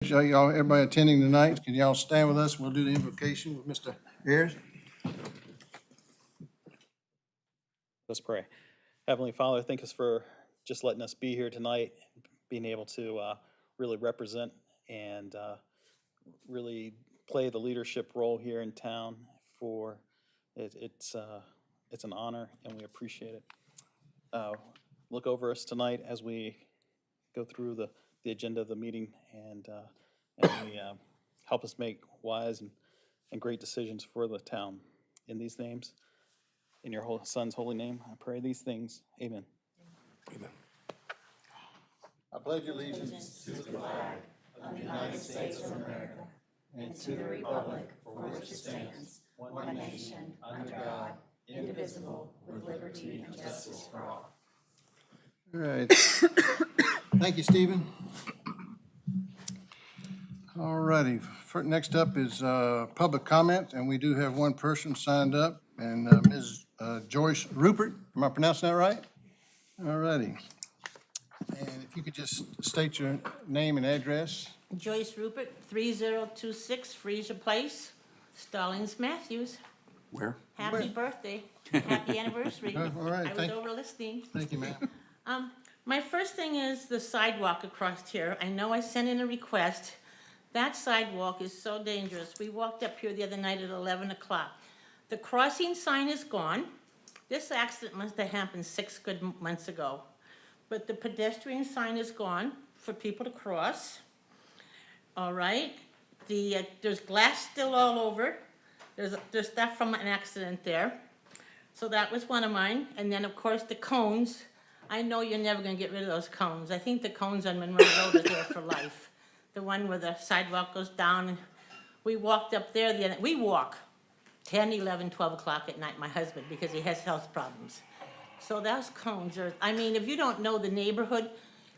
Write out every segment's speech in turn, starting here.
Y'all, everybody attending tonight, can y'all stand with us? We'll do the invocation with Mr. Ayers. Let's pray. Heavenly Father, thank us for just letting us be here tonight, being able to really represent and really play the leadership role here in town. It's an honor, and we appreciate it. Look over us tonight as we go through the agenda of the meeting, and we help us make wise and great decisions for the town. In these names, in your Son's holy name, I pray these things. Amen. Amen. I pledge allegiance to the flag of the United States of America and to the republic for which it stands, one nation, under God, indivisible, with liberty and justice for all. All right. Thank you, Stephen. All righty. Next up is public comment, and we do have one person signed up, and Ms. Joyce Rupert. Am I pronouncing that right? All righty. And if you could just state your name and address. Joyce Rupert, 3026 Freesia Place, Stallings, Matthews. Where? Happy birthday, happy anniversary. All right, I was over listening. Thank you, ma'am. My first thing is the sidewalk across here. I know I sent in a request. That sidewalk is so dangerous. We walked up here the other night at 11 o'clock. The crossing sign is gone. This accident must have happened 6 good months ago. But the pedestrian sign is gone for people to cross. All right. There's glass still all over. There's stuff from an accident there. So that was one of mine. And then, of course, the cones. I know you're never going to get rid of those cones. I think the cones on Monroe Road are there for life. The one where the sidewalk goes down. And we walked up there. We walk 10, 11, 12 o'clock at night, my husband, because he has health problems. So those cones are, I mean, if you don't know the neighborhood,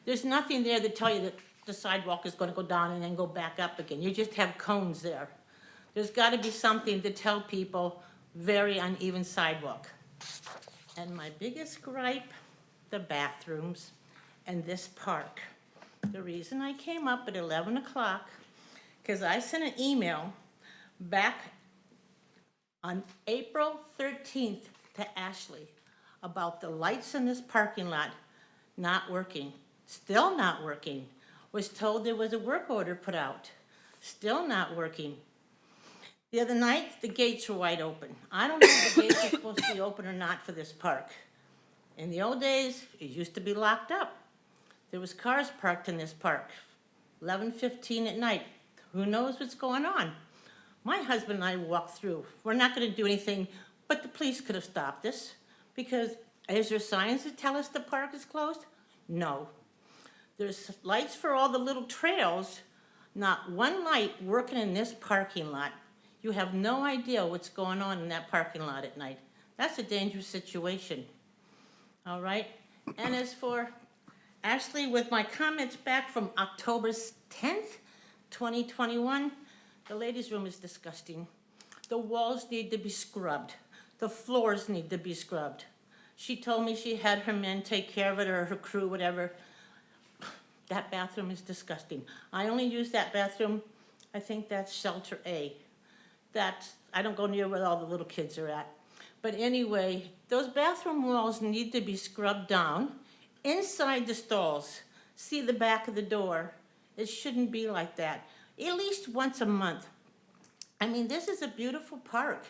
there's nothing there to tell you that the sidewalk is going to go down and then go back up again. You just have cones there. There's got to be something to tell people very uneven sidewalk. And my biggest gripe, the bathrooms and this park. The reason I came up at 11 o'clock, because I sent an email back on April 13th to Ashley about the lights in this parking lot not working. Still not working. Was told there was a work order put out. Still not working. The other night, the gates were wide open. I don't know if the gates are supposed to be open or not for this park. In the old days, it used to be locked up. There was cars parked in this park, 11:15 at night. Who knows what's going on? My husband and I walked through. We're not going to do anything, but the police could have stopped us, because is there signs that tell us the park is closed? No. There's lights for all the little trails, not one light working in this parking lot. You have no idea what's going on in that parking lot at night. That's a dangerous situation. All right? And as for Ashley, with my comments back from October 10th, 2021, the ladies' room is disgusting. The walls need to be scrubbed. The floors need to be scrubbed. She told me she had her men take care of it, or her crew, whatever. That bathroom is disgusting. I only use that bathroom, I think that's shelter A. I don't go near where all the little kids are at. But anyway, those bathroom walls need to be scrubbed down. Inside the stalls, see the back of the door. It shouldn't be like that. At least once a month. I mean, this is a beautiful park,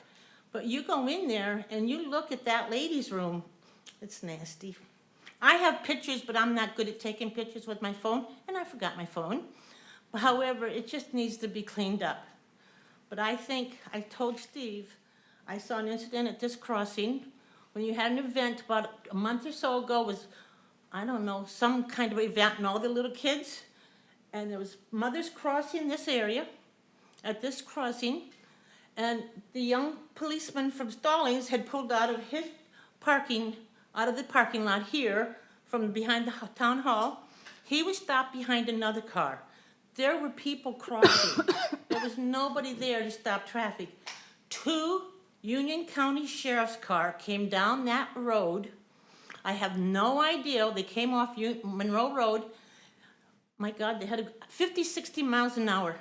but you go in there and you look at that ladies' room, it's nasty. I have pictures, but I'm not good at taking pictures with my phone, and I forgot my phone. However, it just needs to be cleaned up. But I think, I told Steve, I saw an incident at this crossing when you had an event about a month or so ago, was, I don't know, some kind of event, and all the little kids, and there was mothers crossing this area, at this crossing, and the young policeman from Stallings had pulled out of his parking, out of the parking lot here, from behind the town hall. He was stopped behind another car. There were people crossing. There was nobody there to stop traffic. 2 Union County Sheriff's car came down that road. I have no idea. They came off Monroe Road. my God, they had 50, 60 miles an hour.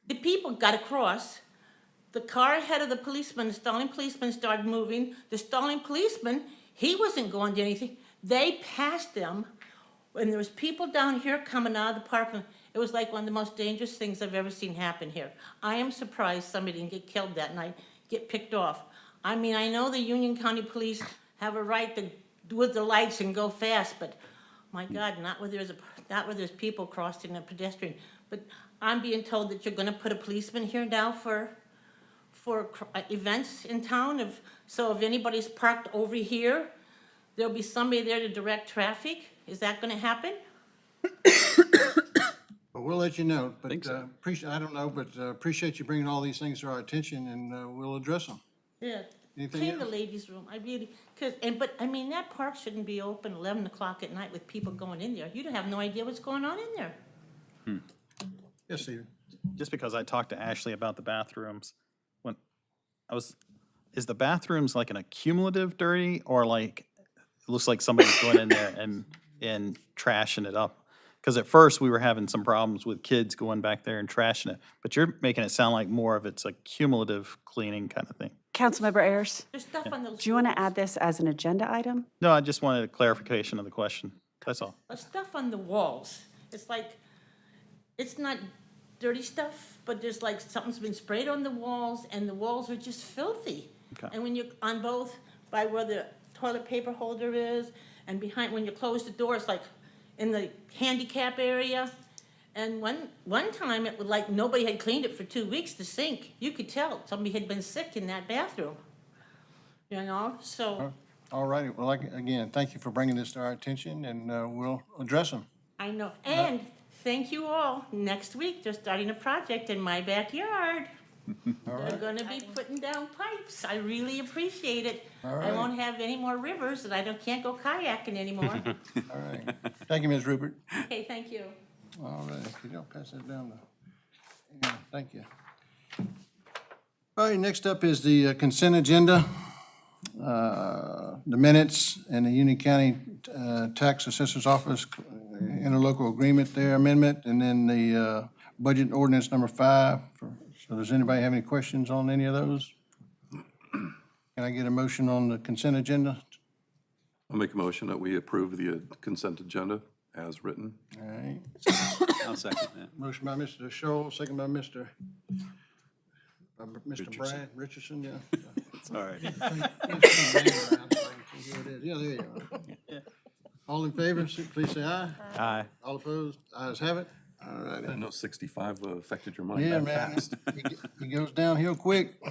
The people got across. The car ahead of the policeman, the stalling policeman, started moving. The stalling policeman, he wasn't going to anything. They passed them. When there was people down here coming out of the parking, it was like one of the most dangerous things I've ever seen happen here. I am surprised somebody didn't get killed that night, get picked off. I mean, I know the Union County Police have a right to with the lights and go fast, but my God, not where there's people crossing a pedestrian. But I'm being told that you're gonna put a policeman here now for events in town. So if anybody's parked over here, there'll be somebody there to direct traffic. Is that gonna happen? But we'll let you know, but Think so. I don't know, but appreciate you bringing all these things to our attention, and we'll address them. Yeah. Anything Clean the else? ladies' room. I really, but I mean, that park shouldn't be open 11 o'clock at night with people going in there. You don't have no idea what's going on in there. Yes, Stephen? Just because I talked to Ashley about the bathrooms, when is the bathrooms like an accumulative dirty, or like, it looks like somebody's going in there and trashing it up? Because at first, we were having some problems with kids going back there and trashing it, but you're making it sound like more of it's a cumulative cleaning kind of thing. Councilmember Ayers, There's stuff on the. do you want to add this as an agenda item? No, I just wanted a clarification of the question, that's all. Stuff on the walls. It's like, it's not dirty stuff, but there's like something's been sprayed on the walls, and the walls are just filthy. Okay. And when you're on both, by where the toilet paper holder is, and behind, when you close the door, it's like in the handicap area. And one time, it was like nobody had cleaned it for 2 weeks, the sink. You could tell somebody had been sick in that bathroom. You know, so All righty, well, again, thank you for bringing this to our attention, and we'll address them. I know. And thank you all. Next week, they're starting a project in my backyard. They're gonna be putting down pipes. I really appreciate it. All I right. won't have any more rivers, and I can't go kayaking anymore. All right. Thank you, Ms. Rupert. Okay, thank you. All right, could y'all pass that down to, yeah, thank you. All right, next up is the consent agenda. The minutes and the Union County Tax Assessor's Office interlocal agreement there amendment, and then the budget ordinance number 5. So does anybody have any questions on any of those? Can I get a motion on the consent agenda? I'll make a motion that we approve the consent agenda as written. All right, I'll second that. motion by Mr. Scholl, second by Mr. Brad Richardson, yeah. It's all right. Yeah, there you are. All in favor, please say aye. Aye. All opposed, ayes have it. All I righty. didn't know 65 affected your mind Yeah, that man, fast. it goes downhill quick.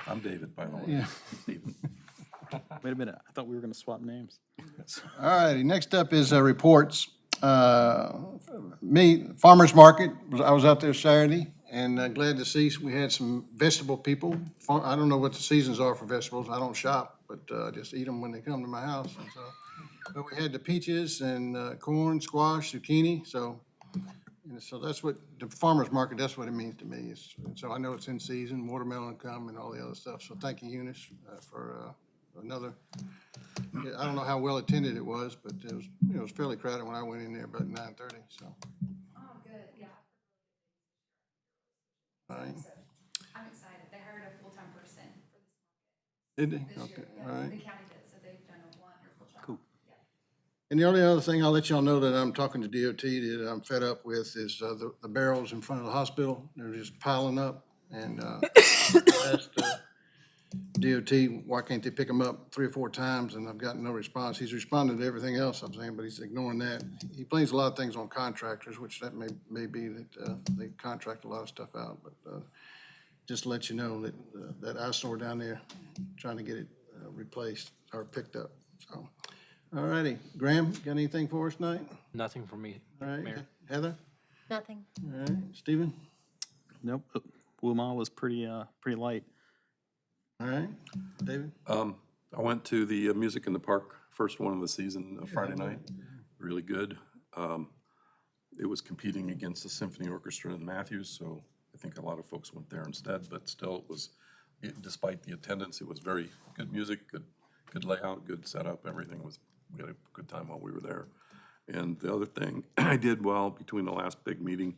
I'm David, by the way. Yeah. Stephen. Wait a minute, I thought we were gonna swap names. All righty, next up is reports. Farmer's Market, I was out there Saturday, and glad to see we had some vegetable people. I don't know what the seasons are for vegetables, I don't shop, but just eat them when they come to my house. And so, but we had the peaches and corn, squash, zucchini, so that's what, the farmer's market, that's what it means to me. So I know it's in season, watermelon come and all the other stuff. So thank you, Eunice, for another, I don't know how well attended it was, but it was fairly crowded when I went in there about 9:30, so. Oh, good, yeah. All right. I'm excited. They hired a full-time person for Did they? this Okay, year. all right. The county did, so they've done a wonderful job. Cool. And the only other thing I'll let y'all know that I'm talking to DOT that I'm fed up with is the barrels in front of the hospital. They're just piling up. And I asked DOT, why can't they pick them up 3 or 4 times? And I've gotten no response. He's responded to everything else I'm saying, but he's ignoring that. He blames a lot of things on contractors, which that may be that they contract a lot of stuff out. But just to let you know that that eyesore down there, trying to get it replaced or picked up, so. All righty. Graham, got anything for us tonight? Nothing for me, All right. Mayor. Heather? Nothing. All right. Stephen? Nope, Wooma was pretty light. All right. David? I went to the Music in the Park, first one of the season, Friday night. Really good. It was competing against the Symphony Orchestra in Matthews, so I think a lot of folks went there instead, but still it was, despite the attendance, it was very good music, good layout, good setup, everything was, we had a good time while we were there. And the other thing I did well between the last big meeting,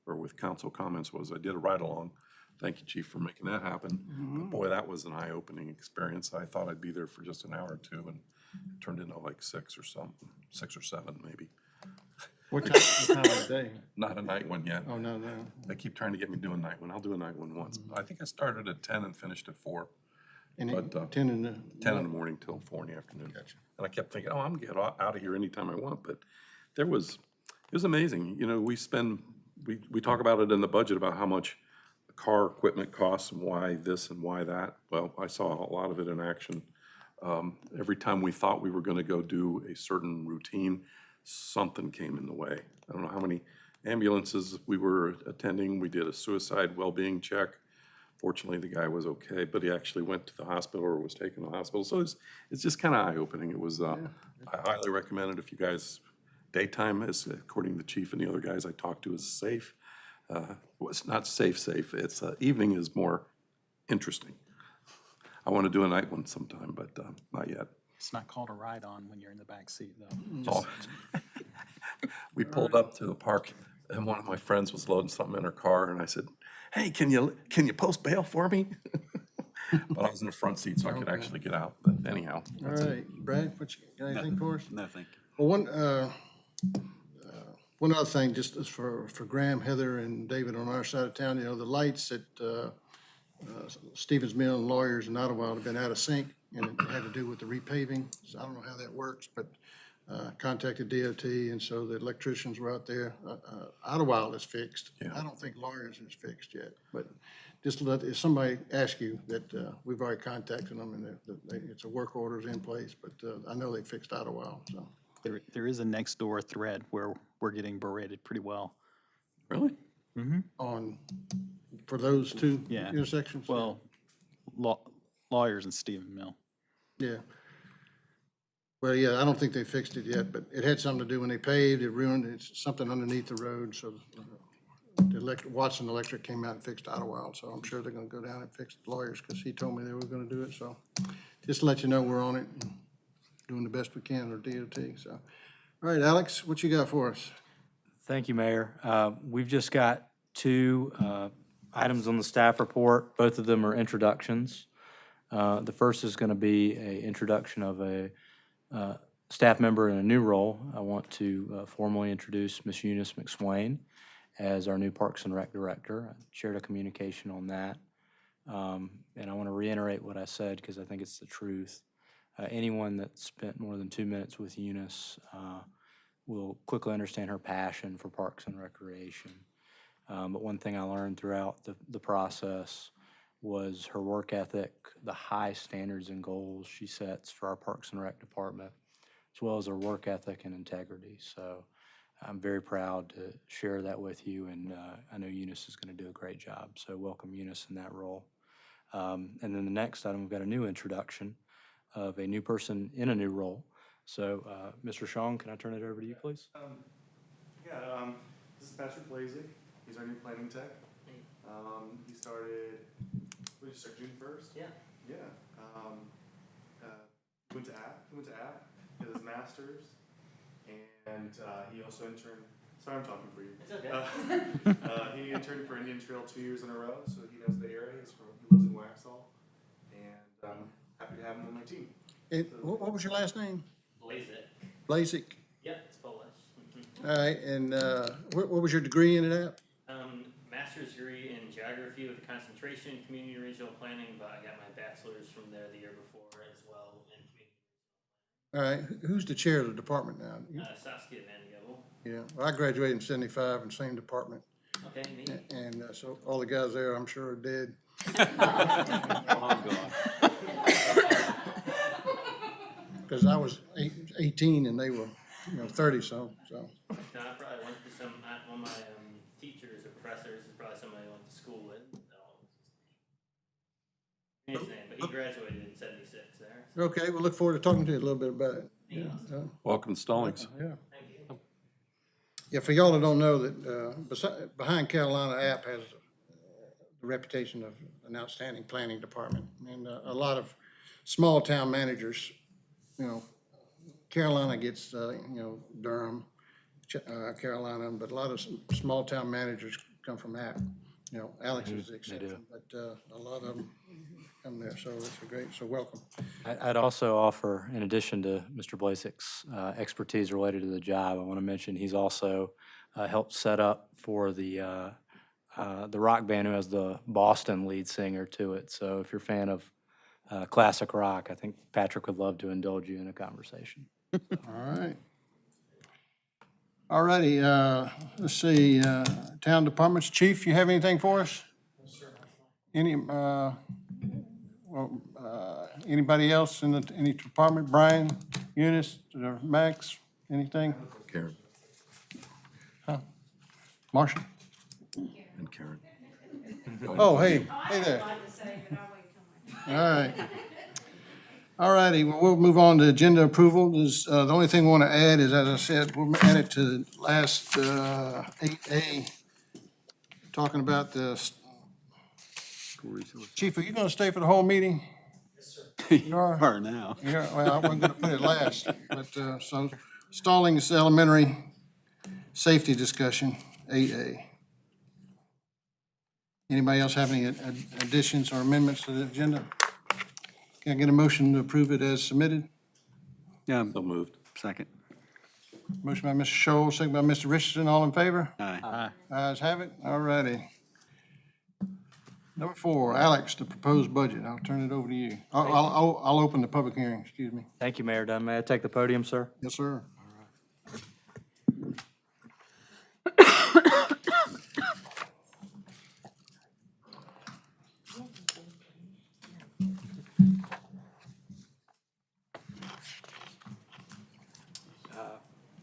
or with council comments, was I did a ride-along. Thank you, Chief, for making that happen. But boy, that was an eye-opening experience. I thought I'd be there for just an hour or two, and it turned into like 6 or something, 6 or 7 maybe. What time of the day? Not a night one yet. Oh, no. They keep trying to get me to do a night one. I'll do a night one once. I think I started at 10 and finished at 4. And But, 10 in the. 10 in the morning till 4 in the afternoon. Gotcha. And I kept thinking, oh, I'm gonna get out of here anytime I want, but it was amazing. You know, we talk about it in the budget about how much car equipment costs and why this and why that. Well, I saw a lot of it in action. Every time we thought we were gonna go do a certain routine, something came in the way. I don't know how many ambulances we were attending. We did a suicide well-being check. Fortunately, the guy was okay, but he actually went to the hospital or was taken to the hospital. So it's just kind of eye-opening. It was, I highly recommend it if you guys, daytime is, according to the chief and the other guys I talked to, is safe. Well, it's not safe. It's, evening is more interesting. I want to do a night one sometime, but not yet. It's not called a ride-on when you're in the back seat, though. Oh. We pulled up to the park, and one of my friends was loading something in her car, and I said, hey, can you post bail for me? But I was in the front seat, so I could actually get out. But anyhow, All that's it. right, Brad, what you got anything for us? No, thank you. Well, one other thing, just as for Graham, Heather, and David on our side of town, you know, the lights at Stevens Mill and Lawyers in Ottawa have been out of sync, and it had to do with the repaving. So I don't know how that works, but contacted DOT, and so the electricians were out there. Ottawa is fixed. Yeah. I don't think Lawyers is fixed yet, but just if somebody asks you that, we've already contacted them, and it's a work order's in place, but I know they fixed Ottawa, so. There is a next door thread where we're getting berated pretty well. Really? For those two Yeah. intersections? Well, Lawyers and Stephen Mill. Yeah. Well, yeah, I don't think they fixed it yet, but it had something to do when they paved, it ruined, it's something underneath the road, so Watson Electric came out and fixed Ottawa, so I'm sure they're gonna go down and fix the Lawyers, because he told me they were gonna do it, so just to let you know, we're on it, and doing the best we can, or DOT, so. All right, Alex, what you got for us? Thank you, Mayor. We've just got 2 items on the staff report. Both of them are introductions. The first is going to be an introduction of a staff member in a new role. I want to formally introduce Ms. Eunice McSwain as our new Parks and Rec Director. I shared a communication on that. And I want to reiterate what I said because I think it's the truth. Anyone that spent more than 2 minutes with Eunice will quickly understand her passion for parks and recreation. But one thing I learned throughout the process was her work ethic, the high standards and goals she sets for our Parks and Rec department, as well as her work ethic and integrity. So I'm very proud to share that with you, and I know Eunice is going to do a great job. So welcome Eunice in that role. And then the next item, we've got a new introduction of a new person in a new role. So, Mr. Shawn, can I turn it over to you, please? This is Patrick Blazik. He's our new planning tech. He started, what did you start, June 1st? Yeah. Yeah. He went to app, did his master's, and he also interned, sorry I'm talking for you. It's okay. He interned for Indian Trail 2 years in a row, so he knows the area. He lives in Waxhaw, and I'm happy to have him on my team. And what was your last name? Blazik. Blazik. Yep, it's Polish. All right, and what was your degree in it at? Master's degree in geography with a concentration in community and regional planning, but I got my bachelor's from there the year before as well in community. All right, who's the chair of the department now? Saskia Van Gebel. Yeah, well, I graduated in '75 in the same department, Okay, neat. and so all the guys there, I'm sure, are dead. Long gone. Because I was 18 and they were, 30 so. No, I probably went to one of my teachers or professors is probably somebody I went to school with. His name, but he graduated in '76 there. So. Okay, we'll look forward to talking to you a little bit about it. Yeah. Welcome to Stallings. Yeah. Thank you. Yeah, for y'all that don't know that, behind Carolina App has the reputation of an outstanding planning department. And a lot of small town managers, Carolina gets, Durham, Carolina, but a lot of small town managers come from App. You know, Alex is the exception, but a lot of them come there, so it's a great, so welcome. I'd also offer, in addition to Mr. Blasik's expertise related to the job, I want to mention he's also helped set up for the rock band who has the Boston lead singer to it. So if you're a fan of classic rock, I think Patrick would love to indulge you in a conversation. All right. All righty, let's see, town departments. Chief, you have anything for us? Any, anybody else in any department? Brian, Eunice, or Max, anything? Karen Marshall? and Karen. Oh, hey there. All right. All righty, well, we'll move on to agenda approval. The only thing we want to add is, as I said, we'll add it to the last 8A, talking about the, Chief, are you going to stay for the whole meeting? Yes, sir. You are? now. Yeah, well, I wasn't going to put it last, but, so Stallings Elementary Safety Discussion, 8A. Anybody else have any additions or amendments to the agenda? Can I get a motion to approve it as submitted? Yeah, So moved. second. Motion by Mr. Scholl, second by Mr. Richardson, all in favor? Aye. Ayes have it, all righty. Number 4, Alex, the proposed budget. I'll turn it over to you. I'll open the public hearing, excuse me. Thank you, Mayor Dunn. May I take the podium, sir? Yes, sir.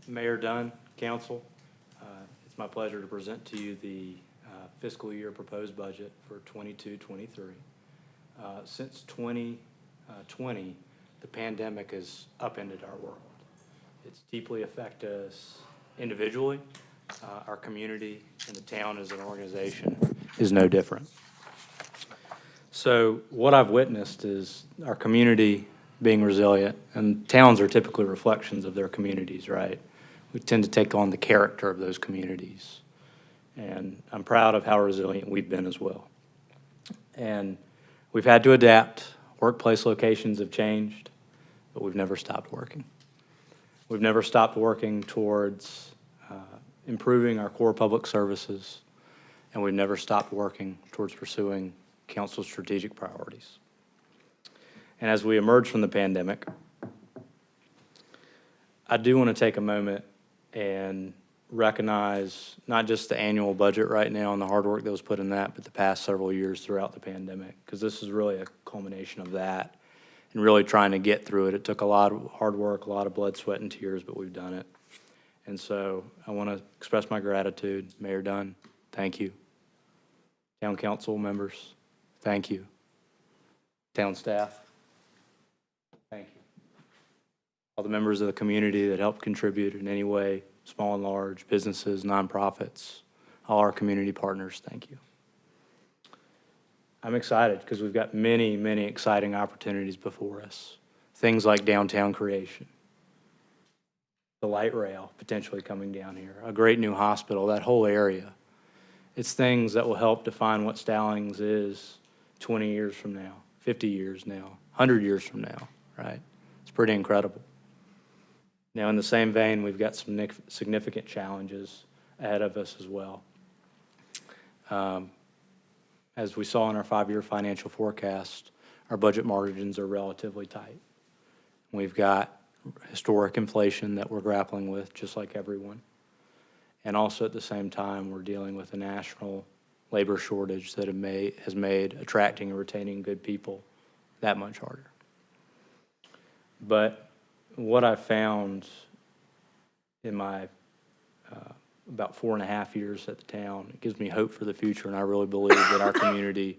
Mayor Dunn, council, it's my pleasure to present to you the fiscal year proposed budget for 22-23. Since 2020, the pandemic has upended our world. It's deeply affected us individually, our community, and the town as an organization is no different. So what I've witnessed is our community being resilient, and towns are typically reflections of their communities, right? We tend to take on the character of those communities. And I'm proud of how resilient we've been as well. And we've had to adapt. Workplace locations have changed, but we've never stopped working. We've never stopped working towards improving our core public services, and we've never stopped working towards pursuing council's strategic priorities. And as we emerge from the pandemic, I do want to take a moment and recognize not just the annual budget right now and the hard work that was put in that, but the past several years throughout the pandemic, because this is really a culmination of that and really trying to get through it. It took a lot of hard work, a lot of blood, sweat, and tears, but we've done it. And so I want to express my gratitude. Mayor Dunn, thank you. Town council members, thank you. Town staff, thank you. All the members of the community that helped contribute in any way, small and large, businesses, nonprofits, all our community partners, thank you. I'm excited because we've got many, many exciting opportunities before us. Things like downtown creation, the light rail potentially coming down here, a great new hospital, that whole area. It's things that will help define what Stallings is 20 years from now, 50 years now, 100 years from now, right? It's pretty incredible. Now, in the same vein, we've got some significant challenges ahead of us as well. As we saw in our 5-year financial forecast, our budget margins are relatively tight. We've got historic inflation that we're grappling with, just like everyone. And also at the same time, we're dealing with a national labor shortage that has made attracting and retaining good people that much harder. But what I found in my about 4.5 years at the town, it gives me hope for the future, and I really believe that our community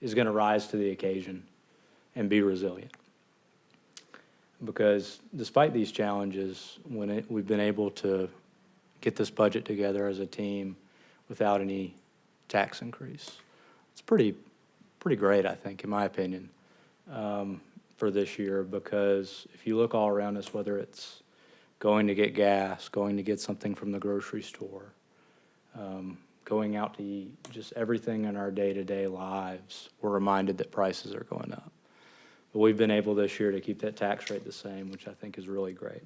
is going to rise to the occasion and be resilient. Because despite these challenges, we've been able to get this budget together as a team without any tax increase. It's pretty great, I think, in my opinion, for this year, because if you look all around us, whether it's going to get gas, going to get something from the grocery store, going out to eat, just everything in our day-to-day lives, we're reminded that prices are going up. But we've been able this year to keep that tax rate the same, which I think is really great.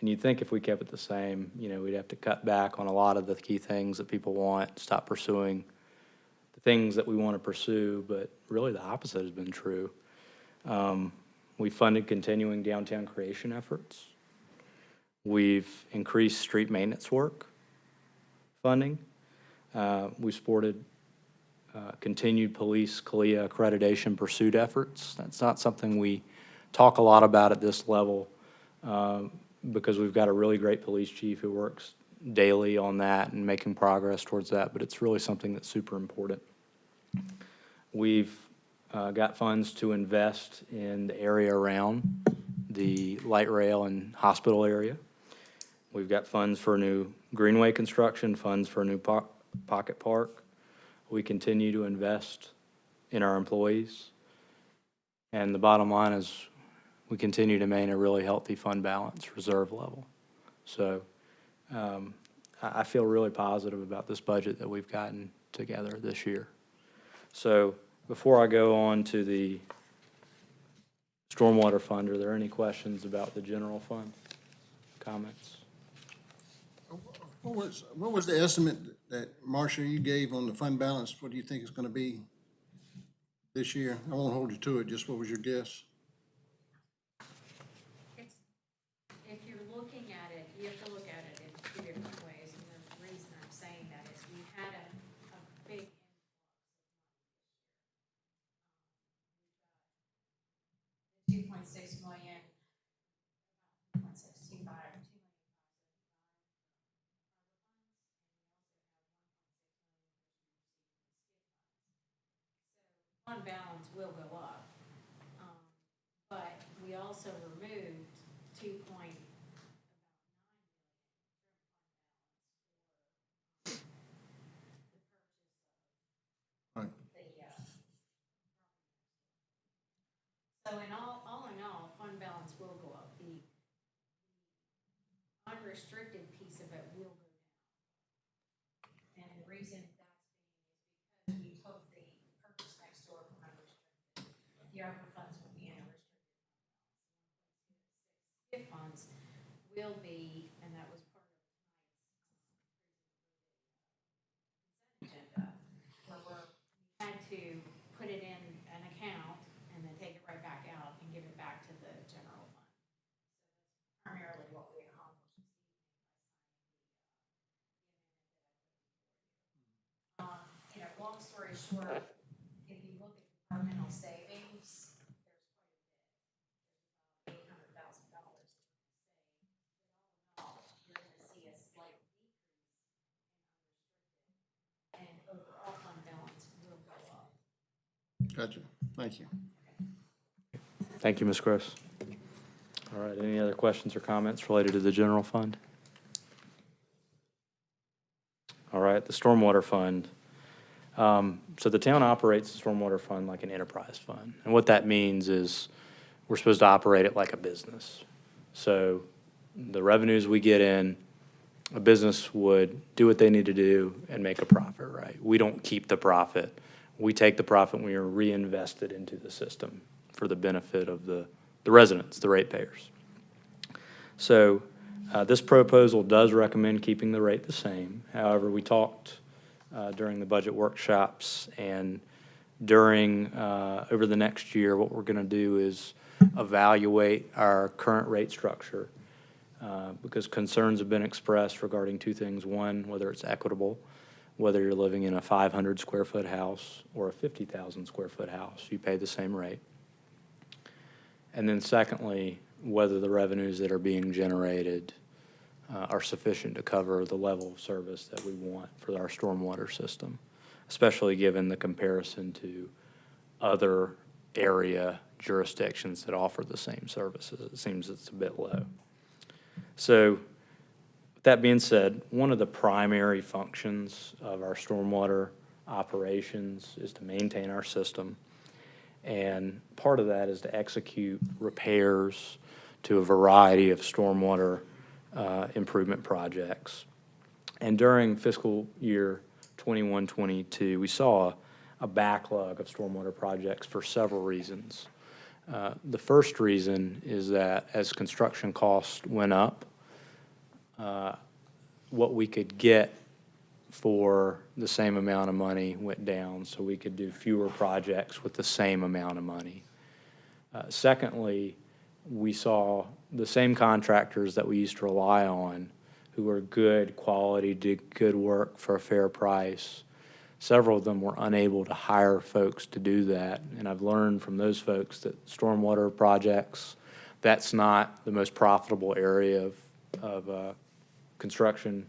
And you'd think if we kept it the same, we'd have to cut back on a lot of the key things that people want, stop pursuing the things that we want to pursue, but really the opposite has been true. We funded continuing downtown creation efforts. We've increased street maintenance work funding. We supported continued police CALIA accreditation pursuit efforts. That's not something we talk a lot about at this level because we've got a really great police chief who works daily on that and making progress towards that, but it's really something that's super important. We've got funds to invest in the area around the light rail and hospital area. We've got funds for new greenway construction, funds for a new pocket park. We continue to invest in our employees. And the bottom line is we continue to maintain a really healthy fund balance reserve level. So I feel really positive about this budget that we've gotten together this year. So before I go on to the stormwater fund, are there any questions about the general fund? Comments? What was the estimate that, Marcia, you gave on the fund balance? What do you think it's gonna be this year? I won't hold you to it, just what was your guess? If you're looking at it, you have to look at it in two different ways, and the reason I'm saying that is we've had a big influx of money. 2.6 million, 1.625, 2 million. Fund balance will go up, but we also removed 2.9 Right. So in all, fund balance will go up. The unrestricted piece of it will go down. And the reason that's being is because we took the purchase next door from unrestricted. The ARPA funds will be in a restricted fund balance. SIF funds will be, and that was part of tonight's agenda, where we had to put it in an account and then take it right back out and give it back to the general fund. So that's primarily what we accomplished this evening. Long story short, if you look at departmental savings, there's quite a bit. There's about $800,000 to save. But all in all, you're going to see a slight decrease in unrestricted, and overall fund balance will go up. Gotcha, thank you. Thank you, Ms. Gross. All right, any other questions or comments related to the general fund? All right, the stormwater fund. So the town operates the stormwater fund like an enterprise fund. And what that means is we're supposed to operate it like a business. So the revenues we get in, a business would do what they need to do and make a profit, right? We don't keep the profit. We take the profit and we reinvest it into the system for the benefit of the residents, the ratepayers. So this proposal does recommend keeping the rate the same. However, we talked during the budget workshops and during over the next year, what we're going to do is evaluate our current rate structure because concerns have been expressed regarding two things. One, whether it's equitable, whether you're living in a 500 square foot house or a 50,000 square foot house, you pay the same rate. And then secondly, whether the revenues that are being generated are sufficient to cover the level of service that we want for our stormwater system, especially given the comparison to other area jurisdictions that offer the same services. It seems it's a bit low. So with that being said, one of the primary functions of our stormwater operations is to maintain our system. And part of that is to execute repairs to a variety of stormwater improvement projects. And during fiscal year 21-22, we saw a backlog of stormwater projects for several reasons. The first reason is that as construction costs went up, what we could get for the same amount of money went down, so we could do fewer projects with the same amount of money. Secondly, we saw the same contractors that we used to rely on, who were good quality, did good work for a fair price. Several of them were unable to hire folks to do that, and I've learned from those folks that stormwater projects, that's not the most profitable area of construction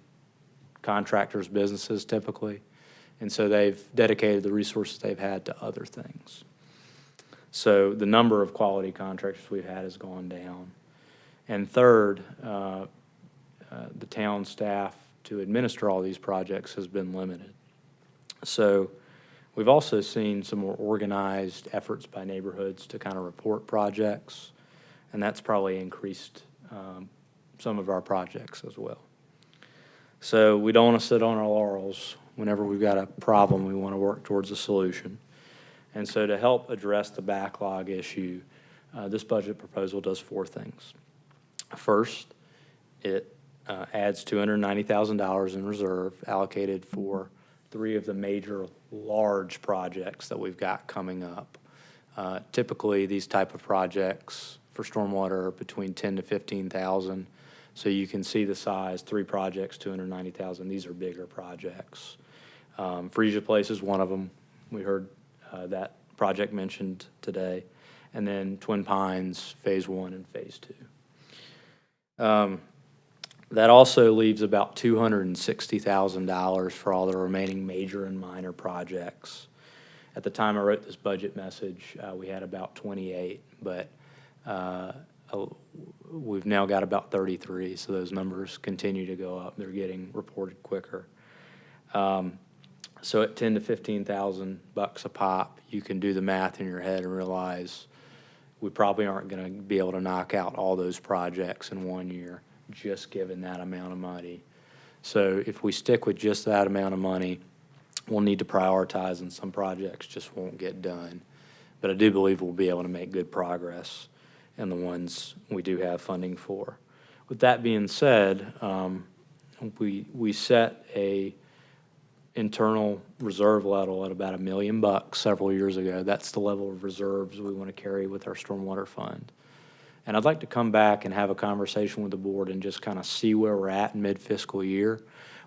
contractors' businesses typically, and so they've dedicated the resources they've had to other things. So the number of quality contractors we've had has gone down. And third, the town staff to administer all these projects has been limited. So we've also seen some more organized efforts by neighborhoods to kind of report projects, and that's probably increased some of our projects as well. So we don't want to sit on our laurels. Whenever we've got a problem, we want to work towards a solution. And so to help address the backlog issue, this budget proposal does four things. First, it adds $290,000 in reserve allocated for three of the major large projects that we've got coming up. Typically, these type of projects for stormwater are between 10 to 15,000. So you can see the size, three projects, 290,000. These are bigger projects. Freesia Place is one of them. We heard that project mentioned today. And then Twin Pines, Phase 1 and Phase 2. That also leaves about $260,000 for all the remaining major and minor projects. At the time I wrote this budget message, we had about 28, but we've now got about 33, so those numbers continue to go up. They're getting reported quicker. So at 10 to 15,000 bucks a pop, you can do the math in your head and realize we probably aren't going to be able to knock out all those projects in 1 year, just given that amount of money. So if we stick with just that amount of money, we'll need to prioritize, and some projects just won't get done. But I do believe we'll be able to make good progress in the ones we do have funding for. With that being said, we set a internal reserve level at about $1 million several years ago. That's the level of reserves we want to carry with our stormwater fund. And I'd like to come back and have a conversation with the board and just kind of see where we're at in mid-fiscal year.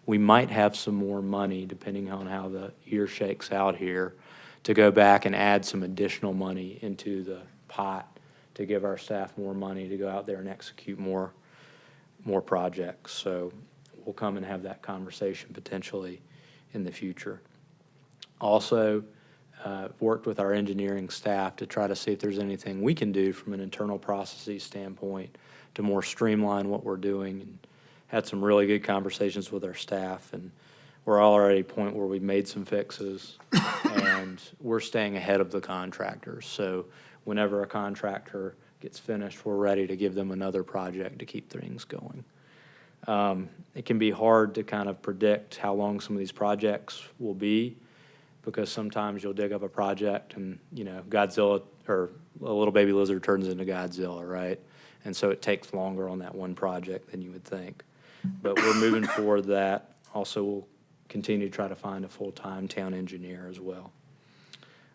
We might have some more money, depending on how the year shakes out here, to go back and add some additional money into the pot to give our staff more money to go out there and execute more projects. So we'll come and have that conversation potentially in the future. Also, worked with our engineering staff to try to see if there's anything we can do from an internal processes standpoint to more streamline what we're doing, and had some really good conversations with our staff, and we're already at a point where we've made some fixes and we're staying ahead of the contractors. So whenever a contractor gets finished, we're ready to give them another project to keep things going. It can be hard to kind of predict how long some of these projects will be, because sometimes you'll dig up a project and, you know, Godzilla or a little baby lizard turns into Godzilla, right? And so it takes longer on that one project than you would think. But we're moving forward that. Also, we'll continue to try to find a full-time town engineer as well.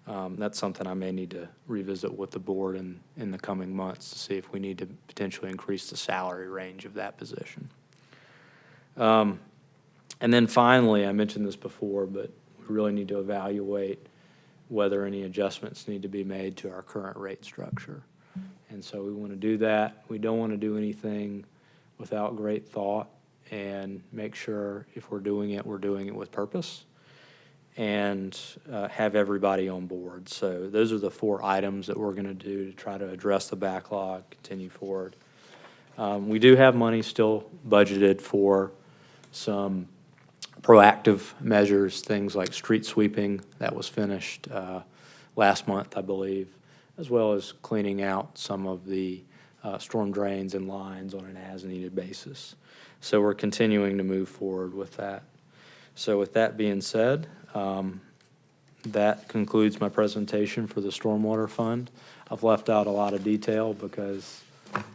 That's something I may need to revisit with the board in the coming months to see if we need to potentially increase the salary range of that position. And then finally, I mentioned this before, but we really need to evaluate whether any adjustments need to be made to our current rate structure. And so we want to do that. We don't want to do anything without great thought, and make sure if we're doing it with purpose, and have everybody on board. So those are the four items that we're going to do to try to address the backlog, continue forward. We do have money still budgeted for some proactive measures, things like street sweeping that was finished last month, I believe, as well as cleaning out some of the storm drains and lines on an as-needed basis. So we're continuing to move forward with that. So with that being said, that concludes my presentation for the Stormwater Fund. I've left out a lot of detail because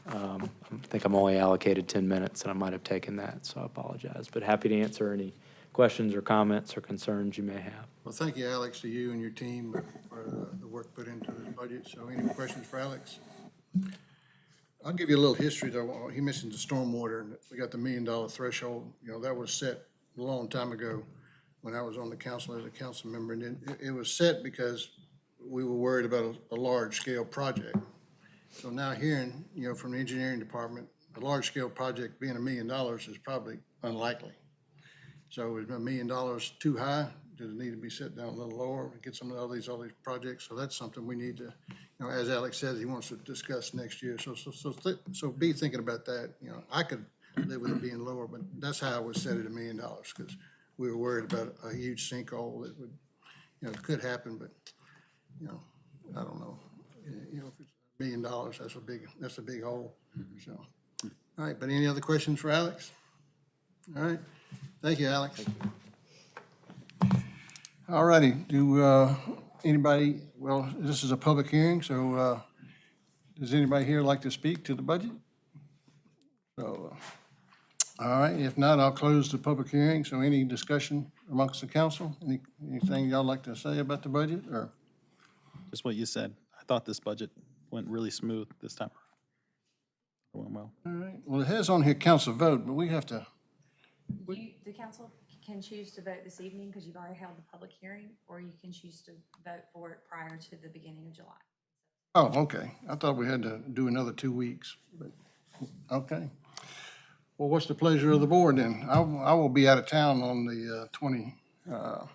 I think I'm only allocated 10 minutes, and I might have taken that, so I apologize. But happy to answer any questions or comments or concerns you may have. Well, thank you, Alex, to you and your team for the work put into the budget. So any questions for Alex? I'll give you a little history, though. He mentioned the stormwater, and we got the $1 million threshold. You know, that was set a long time ago when I was on the council as a council member. And then it was set because we were worried about a large-scale project. So now hearing, you know, from the engineering department, a large-scale project being $1 million is probably unlikely. So is $1 million too high? Does it need to be set down a little lower, get some of all these projects? So that's something we need to, you know, as Alex says, he wants to discuss next year. So be thinking about that. You know, I could live with it being lower, but that's how I would set it $1 million, because we were worried about a huge sinkhole that would, you know, it could happen, but, you know, I don't know. You know, if it's $1 million, that's a big hole. So, all right, but any other questions for Alex? All right, thank you, Alex. All righty, anybody, well, this is a public hearing, so does anybody here like to speak to the budget? So, all right, if not, I'll close the public hearing. So any discussion amongst the council? Anything y'all like to say about the budget, or? Just what you said. I thought this budget went really smooth this time. It went well. All right, well, it has on here council vote, but we have to, The council can choose to vote this evening because you've already held the public hearing, or you can choose to vote for it prior to the beginning of July. oh, okay. I thought we had to do another 2 weeks, but, okay. Well, what's the pleasure of the board then? I will be out of town on the 27th,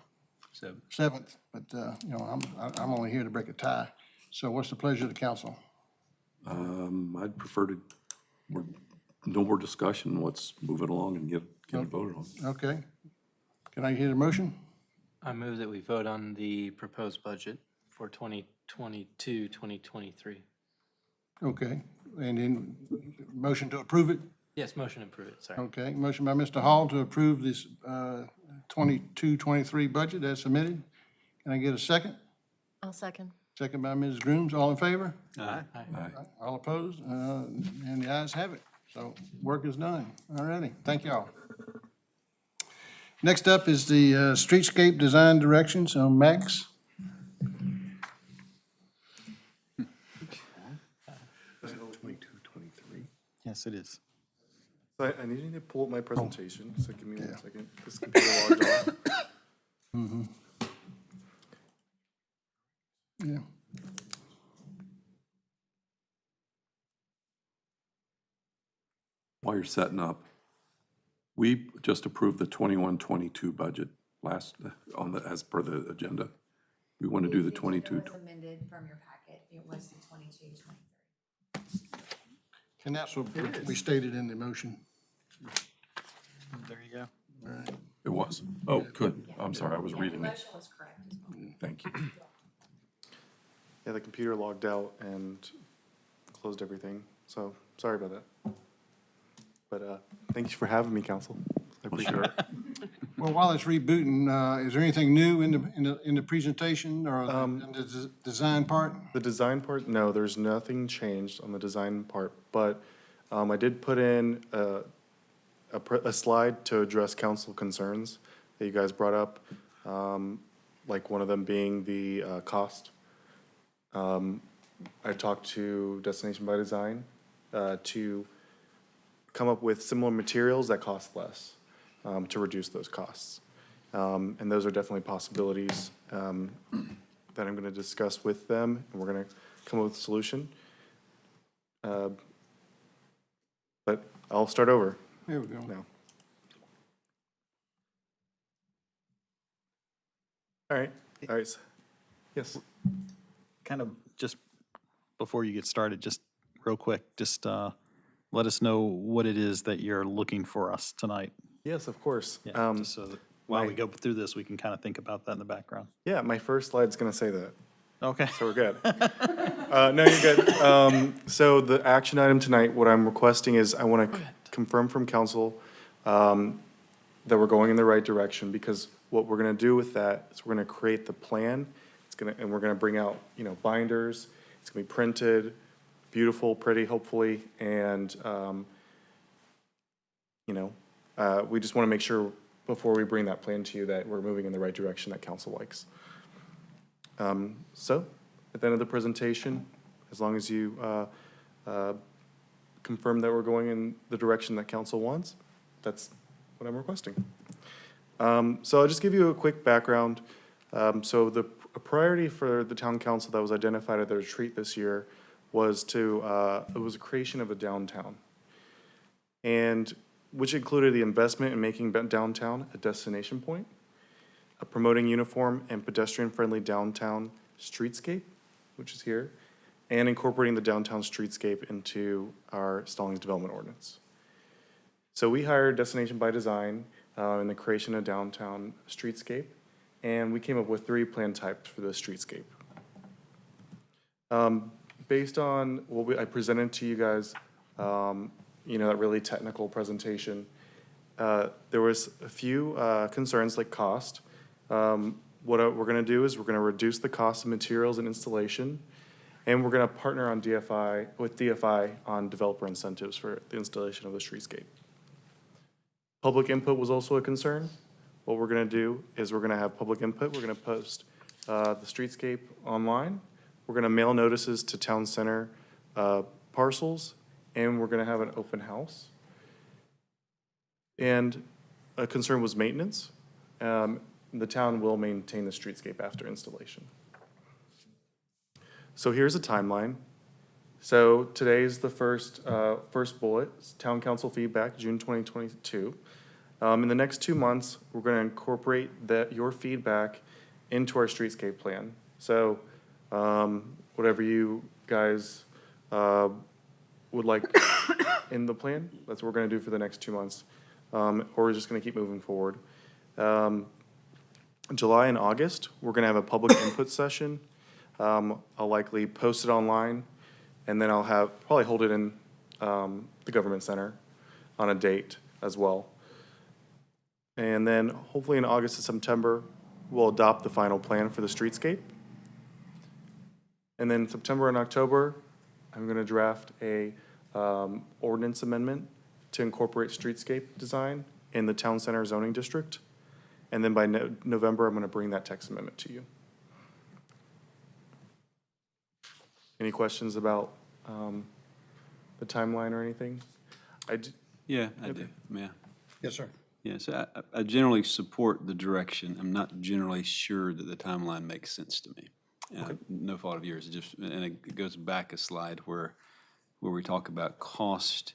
but, you know, I'm only here to break a tie. So what's the pleasure of the council? I'd prefer to, no more discussion. Let's move it along and get it voted on. Okay. Can I hear the motion? I move that we vote on the proposed budget for 2022, 2023. Okay. And then motion to approve it? Yes, motion approved, sorry. Okay. Motion by Mr. Hall to approve this 22-23 budget as submitted. Can I get a second? I'll second. Second by Ms. Grooms. All in favor? Aye. All opposed? And the ayes have it. So work is done. All righty. Thank y'all. Next up is the streetscape design direction. So Max. Yes, it is. So I need you to pull up my presentation, so give me 1 second. This computer logged off. Mm-hmm. Yeah. While you're setting up, we just approved the 21-22 budget as per the agenda. We want to do the 22. It was amended from your packet. It was the 22-23. And that's what we stated in the motion. There you go. All right. It was. Oh, good. I'm sorry, I was reading The it. motion was correct as well. Thank you. Yeah, the computer logged out and closed everything, so sorry about that. But thank you for having me, council. I appreciate it. Well, while it's rebooting, is there anything new in the presentation or in the design part? The design part, no, there's nothing changed on the design part, but I did put in a slide to address council concerns that you guys brought up, like one of them being the cost. I talked to Destination by Design to come up with similar materials that cost less to reduce those costs. And those are definitely possibilities that I'm going to discuss with them, and we're going to come up with a solution. But I'll start over Here we go. now. All right. Yes. Kind of just before you get started, just real quick, just let us know what it is that you're looking for us tonight. Yes, of course. Yeah, just so that while we go through this, we can kind of think about that in the background. Yeah, my first slide's going to say that. Okay. so we're good. No, you're good. So the action item tonight, what I'm requesting is I want to confirm from council that we're going in the right direction, because what we're going to do with that is we're going to create the plan. And we're going to bring out, binders. It's going to be printed, beautiful, pretty, hopefully, and, we just want to make sure before we bring that plan to you that we're moving in the right direction that council likes. So, at the end of the presentation, as long as you confirm that we're going in the direction that council wants, that's what I'm requesting. So I'll just give you a quick background. So a priority for the town council that was identified at the retreat this year was it was a creation of a downtown. And which included the investment in making downtown a destination point, promoting uniform and pedestrian-friendly downtown streetscape, which is here, and incorporating the downtown streetscape into our Stallings development ordinance. So we hired Destination by Design in the creation of downtown streetscape, and we came up with 3 plan types for the streetscape. Based on what I presented to you guys, that really technical presentation, there was a few concerns like cost. What we're going to do is we're going to reduce the cost of materials and installation, and we're going to partner with DFI on developer incentives for the installation of the streetscape. Public input was also a concern. What we're going to do is we're going to have public input. We're going to post the streetscape online. We're going to mail notices to town center parcels, and we're going to have an open house. And a concern was maintenance. The town will maintain the streetscape after installation. So here's a timeline. So today's the first bullet, town council feedback, June 2022. In the next 2 months, we're going to incorporate your feedback into our streetscape plan. So whatever you guys would like in the plan, that's what we're going to do for the next 2 months. Or we're just going to keep moving forward. July and August, we're going to have a public input session. I'll likely post it online, and then I'll probably hold it in the government center on a date as well. And then hopefully in August and September, we'll adopt the final plan for the streetscape. And then September and October, I'm going to draft a ordinance amendment to incorporate streetscape design in the town center zoning district. And then by November, I'm going to bring that text amendment to you. Any questions about the timeline or anything? Yeah, I do. Yeah. Yes, sir. Yeah, so I generally support the direction. I'm not generally sure that the timeline makes sense to me. No fault of yours. And it goes back a slide where we talk about cost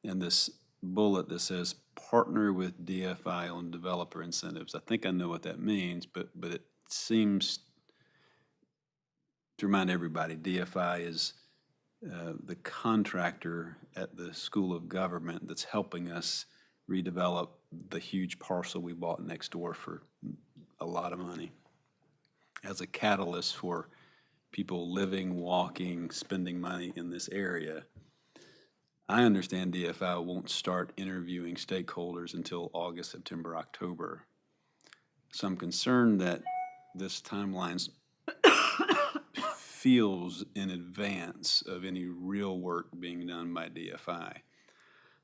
and this bullet that says partner with DFI on developer incentives. I think I know what that means, but it seems to remind everybody, DFI is the contractor at the School of Government that's helping us redevelop the huge parcel we bought next door for a lot of money as a catalyst for people living, walking, spending money in this area. I understand DFI won't start interviewing stakeholders until August, September, October. So I'm concerned that this timeline feels in advance of any real work being done by DFI.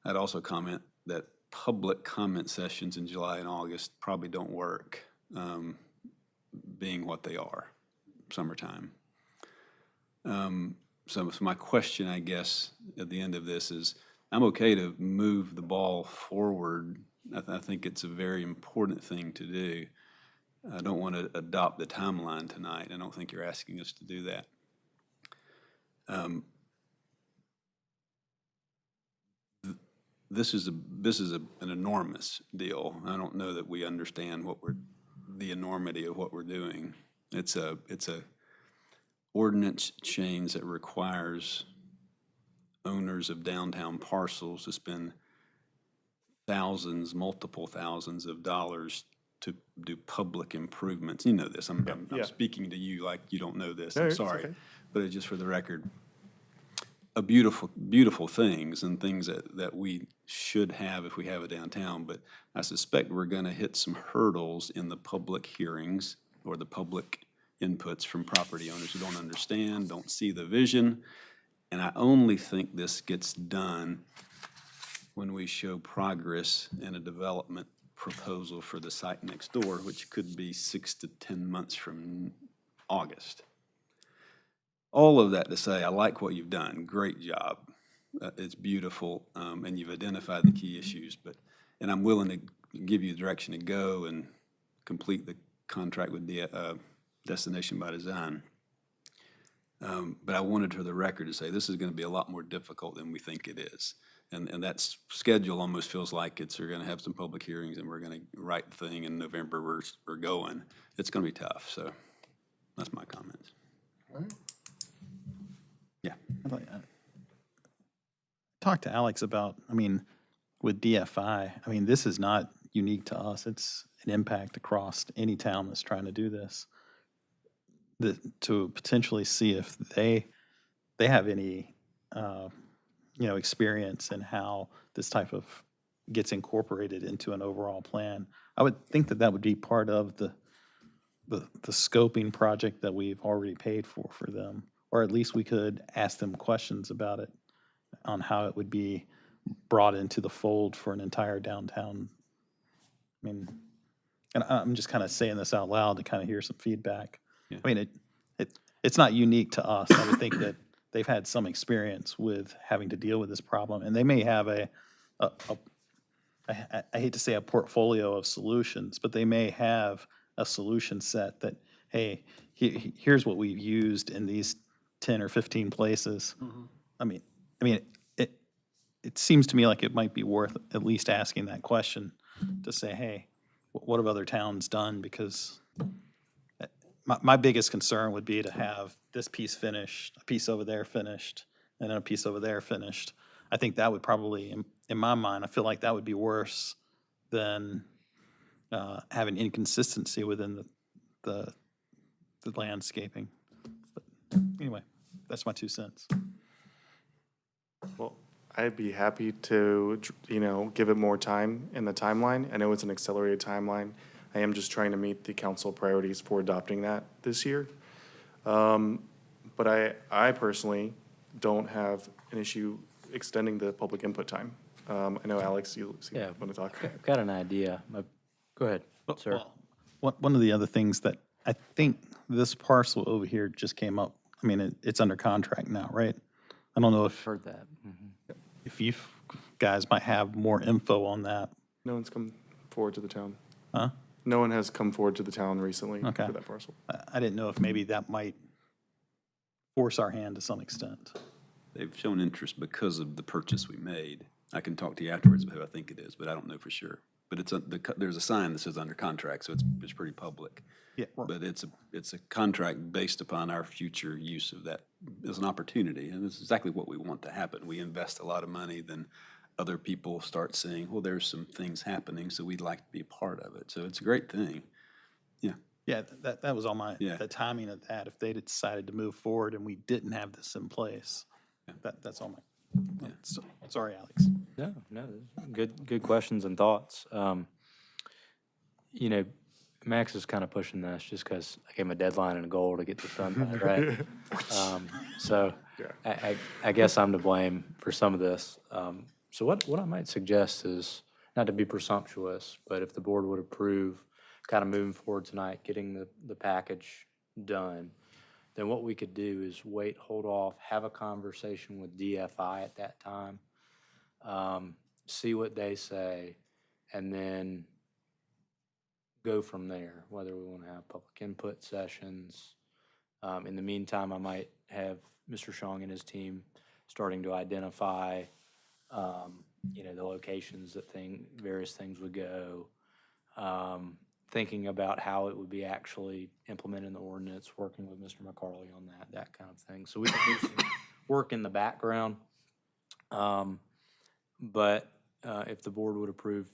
I'd also comment that public comment sessions in July and August probably don't work, being what they are, summertime. So my question, I guess, at the end of this is, I'm okay to move the ball forward. I think it's a very important thing to do. I don't want to adopt the timeline tonight. I don't think you're asking us to do that. This is an enormous deal. I don't know that we understand the enormity of what we're doing. It's a ordinance change that requires owners of downtown parcels to spend multiple thousands of dollars to do public improvements. You know this, I'm yeah. speaking to you like you don't know this, No, I'm it's sorry. okay. But it's just for the record, beautiful things and things that we should have if we have a downtown, but I suspect we're gonna hit some hurdles in the public hearings or the public inputs from property owners who don't understand, don't see the vision. And I only think this gets done when we show progress in a development proposal for the site next door, which could be 6 to 10 months from August. All of that to say, I like what you've done. Great job. It's beautiful, and you've identified the key issues, and I'm willing to give you the direction to go and complete the contract with the Destination by Design. But I wanted for the record to say this is going to be a lot more difficult than we think it is. And that schedule almost feels like we're going to have some public hearings and we're going to write the thing in November, we're going. It's going to be tough, so that's my comments. Yeah. Talk to Alex about, I mean, with DFI, I mean, this is not unique to us. It's an impact across any town that's trying to do this. To potentially see if they have any, experience in how this type of gets incorporated into an overall plan. I would think that would be part of the scoping project that we've already paid for them, or at least we could ask them questions about it on how it would be brought into the fold for an entire downtown. I mean, and I'm just kind of saying this out loud to kind of hear some feedback. Yeah. I mean, it's not unique to us. I would think that they've had some experience with having to deal with this problem, and they may have I hate to say a portfolio of solutions, but they may have a solution set that, hey, here's what we've used in these 10 or 15 places. I mean, it seems to me like it might be worth at least asking that question to say, hey, what have other towns done? Because my biggest concern would be to have this piece finished, a piece over there finished, and then a piece over there finished. I think that would probably, in my mind, I feel like that would be worse than having inconsistency within the landscaping. But anyway, that's my 2 cents. Well, I'd be happy to, give it more time in the timeline. I know it's an accelerated timeline. I am just trying to meet the council priorities for adopting that this year. But I personally don't have an issue extending the public input time. I know, Alex, you want to talk? I've got an idea. Go ahead, sir. Well, one of the other things that I think this parcel over here just came up, I mean, it's under contract now, right? I don't know if Heard that. if you guys might have more info on that. No one's come forward to the town. Huh? No one has come forward to the town recently Okay. for that parcel. I didn't know if maybe that might force our hand to some extent. They've shown interest because of the purchase we made. I can talk to you afterwards about who I think it is, but I don't know for sure. But there's a sign that says under contract, so it's pretty public. Yeah. But it's a contract based upon our future use of that as an opportunity, and it's exactly what we want to happen. We invest a lot of money, then other people start saying, well, there's some things happening, so we'd like to be a part of it. So it's a great thing. Yeah. Yeah, that was all Yeah. the timing of that. If they'd decided to move forward and we didn't have this in place, that's all my, sorry, Alex. No, good questions and thoughts. Max is kind of pushing this just because I gave him a deadline and a goal to get this done by, right? So I guess I'm to blame for some of this. So what I might suggest is, not to be presumptuous, but if the board would approve kind of moving forward tonight, getting the package done, then what we could do is hold off, have a conversation with DFI at that time, see what they say, and then go from there, whether we want to have public input sessions. In the meantime, I might have Mr. Shong and his team starting to identify, the locations that various things would go, thinking about how it would be actually implemented in the ordinance, working with Mr. McCarley on that kind of thing. So we can do some work in the background. But if the board would approve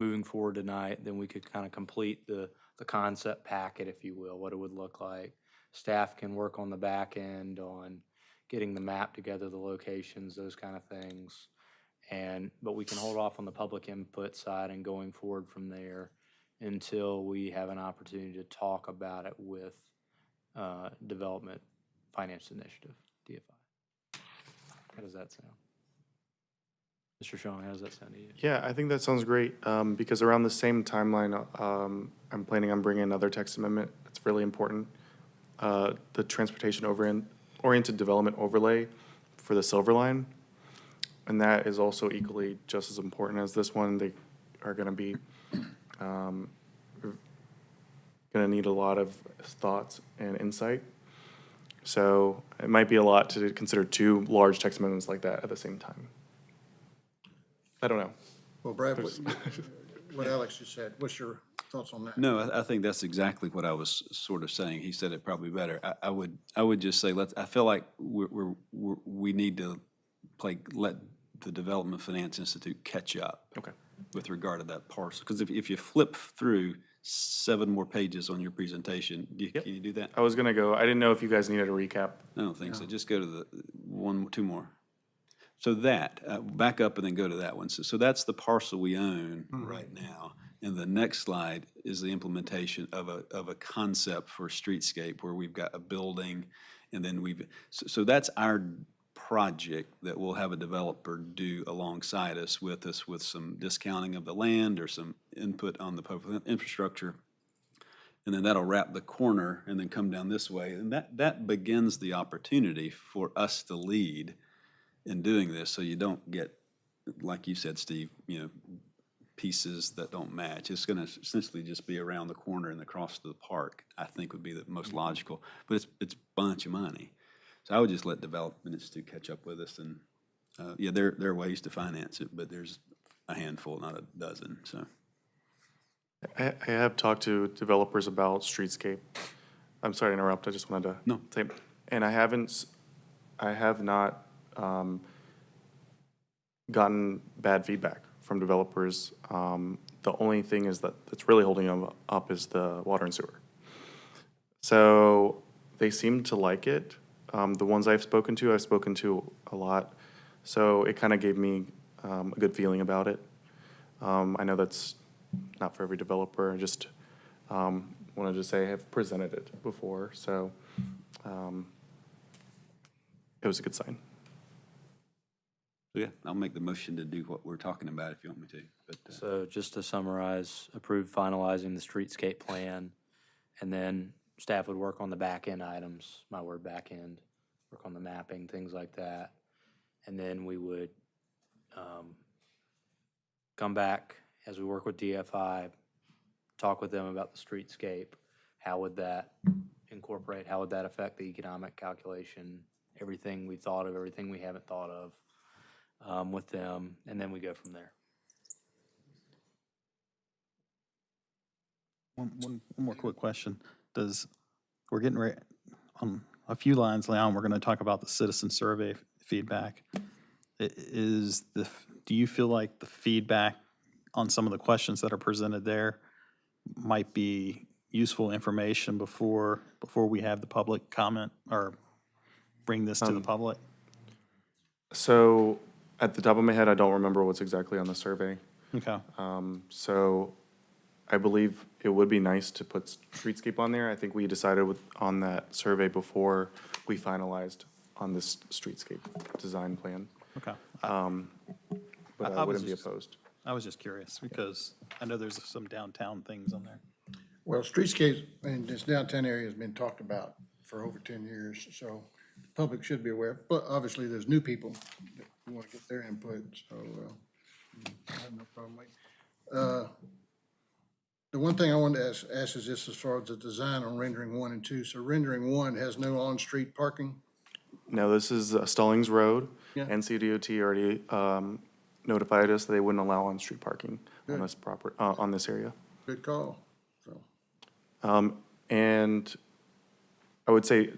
moving forward tonight, then we could kind of complete the concept packet, if you will, what it would look like. Staff can work on the back end on getting the map together, the locations, those kind of things. But we can hold off on the public input side and going forward from there until we have an opportunity to talk about it with Development Finance Initiative, DFI. How does that sound? Mr. Sean, how does that sound to you? Yeah, I think that sounds great, because around the same timeline, I'm planning on bringing another text amendment that's really important. The transportation oriented development overlay for the Silver Line. And that is also equally just as important as this one. They are gonna be, gonna need a lot of thoughts and insight. So it might be a lot to consider two large text amendments like that at the same time. I don't know. Well, Brad, what Alex just said, what's your thoughts on that? No, I think that's exactly what I was sort of saying. He said it probably better. I would just say, I feel like we need to let the Development Finance Institute catch up. Okay. With regard to that parcel. Because if you flip through 7 more pages on your presentation, can you do that? I was gonna go, I didn't know if you guys needed a recap. I don't think so. Just go to the 2 more. So back up and then go to that one. So that's the parcel we own right now. And the next slide is the implementation of a concept for streetscape where we've got a building and then so that's our project that we'll have a developer do alongside us with some discounting of the land or some input on the public infrastructure. And then that'll wrap the corner and then come down this way. And that begins the opportunity for us to lead in doing this, so you don't get, like you said, Steve, pieces that don't match. It's gonna essentially just be around the corner and across the park, I think would be the most logical. But it's a bunch of money. So I would just let Development Institute catch up with us and, there are ways to finance it, but there's a handful, not a dozen, so. I have talked to developers about streetscape. I'm sorry to interrupt, I just wanted to say, and I have not gotten bad feedback from developers. The only thing is that's really holding them up is the water and sewer. So they seem to like it. The ones I've spoken to a lot. So it kind of gave me a good feeling about it. I know that's not for every developer. I just wanted to say I have presented it before, so it was a good sign. Yeah, I'll make the motion to do what we're talking about if you want me to. But So just to summarize, approve finalizing the streetscape plan, and then staff would work on the back end items, my word back end, work on the mapping, things like that. And then we would come back as we work with DFI, talk with them about the streetscape. How would that incorporate, how would that affect the economic calculation, everything we thought of, everything we haven't thought of with them, and then we go from there. One more quick question. We're getting ready, on a few lines down, we're going to talk about the citizen survey feedback. Do you feel like the feedback on some of the questions that are presented there might be useful information before we have the public comment or bring this to the public? So at the top of my head, I don't remember what's exactly on the survey. Okay. So I believe it would be nice to put streetscape on there. I think we decided on that survey before we finalized on this streetscape design plan. Okay. But I I was wouldn't be just- opposed. I was just curious because I know there's some downtown things on there. Well, streetscapes in this downtown area has been talked about for over 10 years, so the public should be aware. But obviously, there's new people that want to get their input, so I have no problem with the one thing I wanted to ask is this as far as the design on rendering 1 and 2. So rendering 1 has no on-street parking? No, this is Stallings Road. Yeah. NCDOT already notified us that they wouldn't allow on-street parking on Good. this on this area. Good call, so. And I would say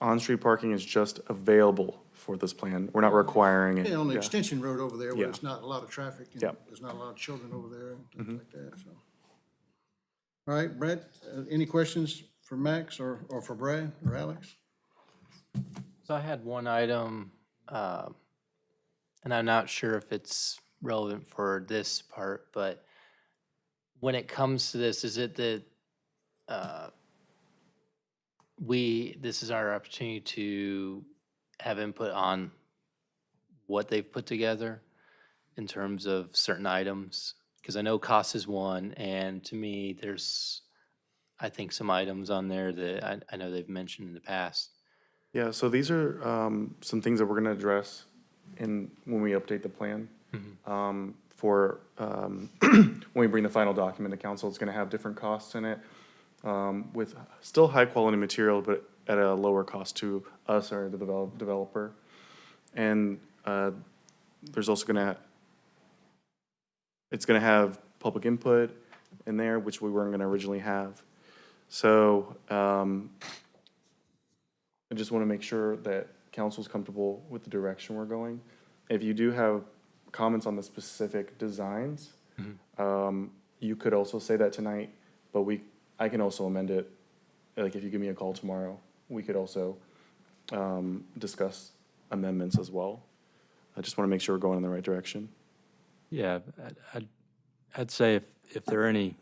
on-street parking is just available for this plan. We're not requiring it. Yeah, on the Yeah. extension road over there where Yeah. there's not a lot of traffic and Yep. there's not a lot of children over there and things like that, so. All right, Brad, any questions for Max or for Brad or Alex? So I had one item, and I'm not sure if it's relevant for this part, but when it comes to this, is it that this is our opportunity to have input on what they've put together in terms of certain items? Because I know cost is one, and to me, there's, I think, some items on there that I know they've mentioned in the past. Yeah, so these are some things that we're gonna address when we update the plan. When we bring the final document to council, it's gonna have different costs in it, with still high-quality material, but at a lower cost to us or the developer. And there's also it's gonna have public input in there, which we weren't gonna originally have. So, I just want to make sure that council's comfortable with the direction we're going. If you do have comments on the specific designs, you could also say that tonight, but I can also amend it. Like, if you give me a call tomorrow, we could also discuss amendments as well. I just want to make sure we're going in the right direction. Yeah, I'd say if there are any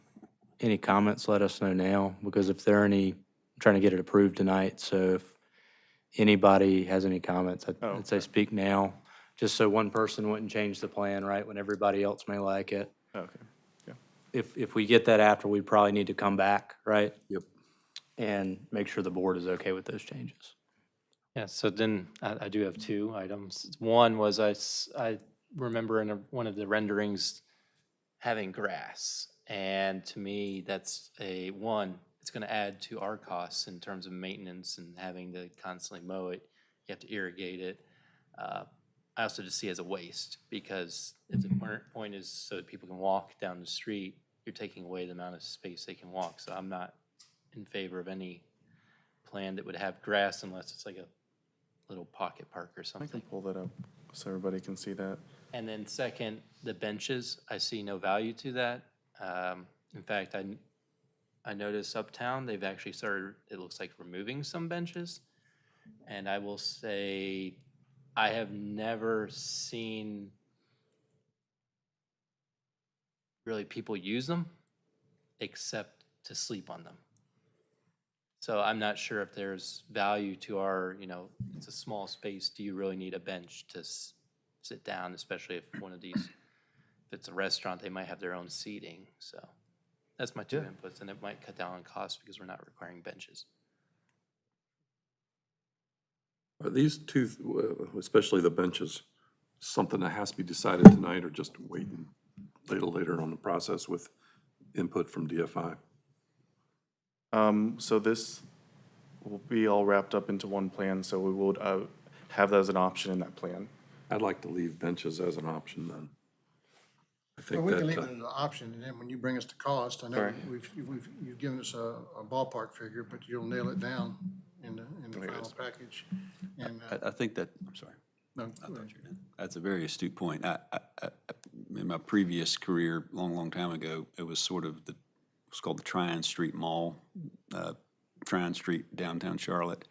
comments, let us know now, because if there are any, I'm trying to get it approved tonight, so if anybody has any comments, I'd say speak now, just so one person wouldn't change the plan, right, when everybody else may like it. Okay, yeah. If we get that after, we probably need to come back, right? Yep. And make sure the board is okay with those changes. Yeah, so then I do have two items. One was I remember in one of the renderings having grass. And to me, that's it's going to add to our costs in terms of maintenance and having to constantly mow it. You have to irrigate it. I also just see it as a waste because if the point is so that people can walk down the street, you're taking away the amount of space they can walk. So I'm not in favor of any plan that would have grass unless it's like a little pocket park or I something. can pull that up so everybody can see that. And then second, the benches, I see no value to that. In fact, I noticed uptown, they've actually started, it looks like, removing some benches. And I will say, I have never seen really people use them except to sleep on them. So I'm not sure if there's value to it's a small space. Do you really need a bench to sit down, especially if if it's a restaurant, they might have their own seating. So that's my two inputs, and it might cut down on cost because we're not requiring benches. Are these two, especially the benches, something that has to be decided tonight or just waiting later on the process with input from DFI? So this will be all wrapped up into one plan, so we would have that as an option in that plan. I'd like to leave benches as an option then. I Well, think we that, can leave it as an option, and then when you bring us the cost, I know Sorry. you've given us a ballpark figure, but you'll nail it down in the Okay, final yes. package. And, I think that, I'm sorry. no, I go thought ahead. you were done. That's a very astute point. In my previous career, long time ago, it was sort of it's called the Tryon Street Mall, Tryon Street, downtown Charlotte.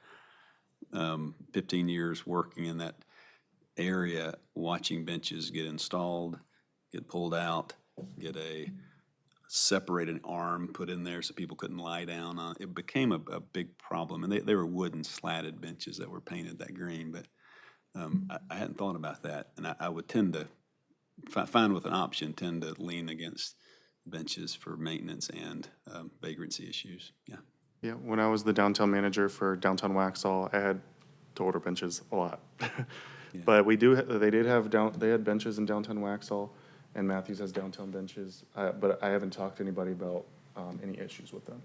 15 years working in that area, watching benches get installed, get pulled out, get a separated arm put in there so people couldn't lie down on. It became a big problem, and they were wooden slatted benches that were painted that green, but I hadn't thought about that, and I would tend to, find with an option, tend to lean against benches for maintenance and vagrancy issues, yeah. Yeah, when I was the downtown manager for downtown Waxhaw, I had to order benches a lot. But they had benches in downtown Waxhaw, and Matthews has downtown benches, but I haven't talked to anybody about any issues with them.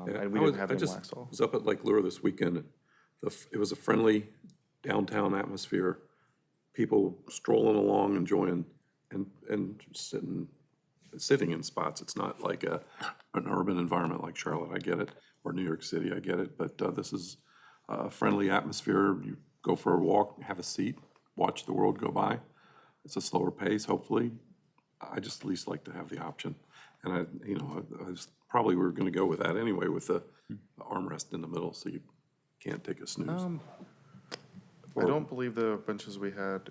Yeah, And we didn't have them in Waxhaw. I was up at Lake Lure this weekend. It was a friendly downtown atmosphere. People strolling along, enjoying, and sitting in spots. It's not like an urban environment like Charlotte, I get it, or New York City, I get it, but this is a friendly atmosphere. You go for a walk, have a seat, watch the world go by. It's a slower pace, hopefully. I just at least like to have the option. And I was probably we were gonna go with that anyway, with the armrest in the middle, so you can't take a snooze. I don't believe the benches we had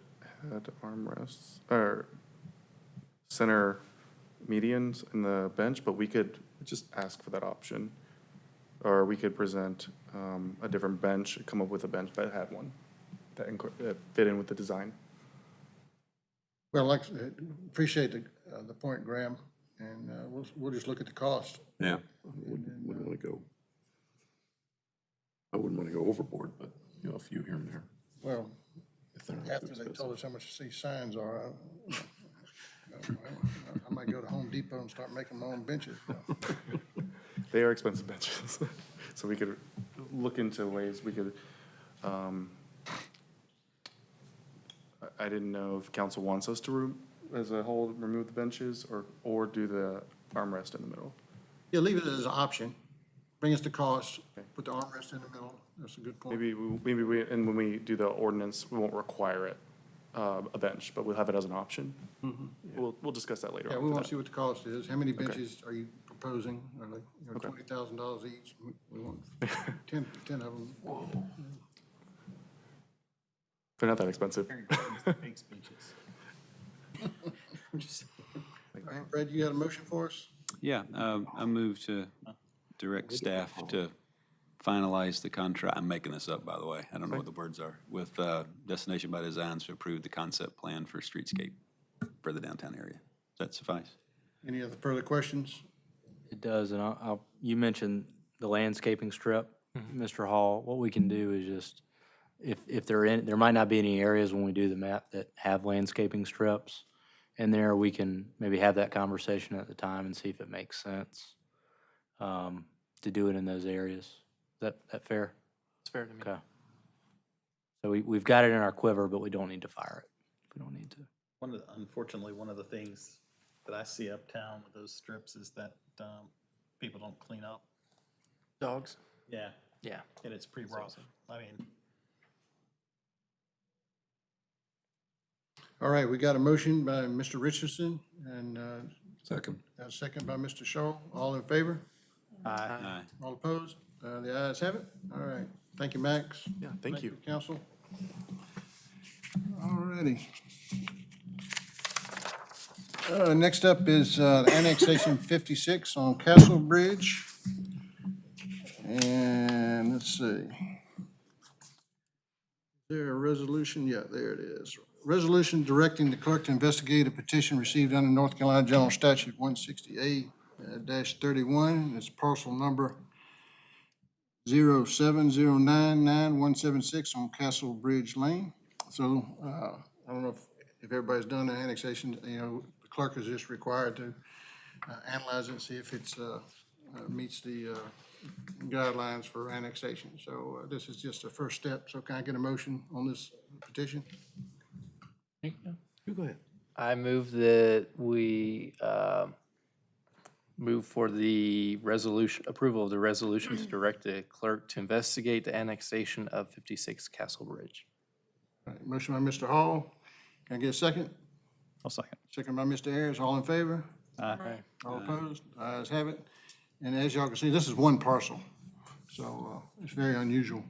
armrests, or center medians in the bench, but we could just ask for that option. Or we could present a different bench, come up with a bench that had one, that fit in with the design. Well, like, appreciate the point, Graham, and we'll just look at the cost. Yeah, wouldn't wanna go. I wouldn't wanna go overboard, but, a few here and there. Well, If they're not too after they expensive. told us how much these signs are, I might go to Home Depot and start making my own benches. They are expensive benches, so we could look into ways we could, I didn't know if council wants us to, as a whole, remove the benches or do the armrest in the middle. Yeah, leave it as an option. Bring us the cost, put the armrest in the middle. That's a good point. And when we do the ordinance, we won't require it, a bench, but we'll have it as an option. We'll discuss that later Yeah, on. we for want that. to see what the cost is. How many benches are you proposing? Are they, Okay. $20,000 each? We want 10 of them. They're not that expensive. All right, Brad, you got a motion for us? Yeah, I move to direct staff to finalize the contract, I'm making this up, by the way, I don't know what the words are, with Destination by Design to approve the concept plan for streetscape for the downtown area. Does that suffice? Any other further questions? It does, and you mentioned the landscaping strip, Mr. Hall. What we can do is just, if there might not be any areas when we do the map that have landscaping strips in there, we can maybe have that conversation at the time and see if it makes sense to do it in those areas. Is that fair? It's fair to me. Okay. So we've got it in our quiver, but we don't need to fire it. We don't need to. Unfortunately, one of the things that I see uptown with those strips is that people don't clean up. Dogs? Yeah, Yeah. and it's pretty rough. I mean, All right, we got a motion by Mr. Richardson and Second. a second by Mr. Shaw. All in favor? Aye. All opposed? The ayes have it. All right. Thank you, Max. Yeah, thank you. Council. All righty. Next up is annexation 56 on Castle Bridge. And let's see. Is there a resolution? Yeah, there it is. Resolution directing the clerk to investigate a petition received under North Carolina General Statute 160A-31. It's parcel number 07099-176 on Castle Bridge Lane. So I don't know if everybody's done the annexation. The clerk is just required to analyze it and see if it's meets the guidelines for annexation. So this is just a first step. So can I get a motion on this petition? You go ahead. I move that we move for the resolution, approval of the resolution to direct the clerk to investigate the annexation of 56 Castle Bridge. All right, motion by Mr. Hall. Can I get a second? I'll second. Second by Mr. Ayers. All in favor? Aye. All opposed? Ayes have it. And as y'all can see, this is one parcel. So it's very unusual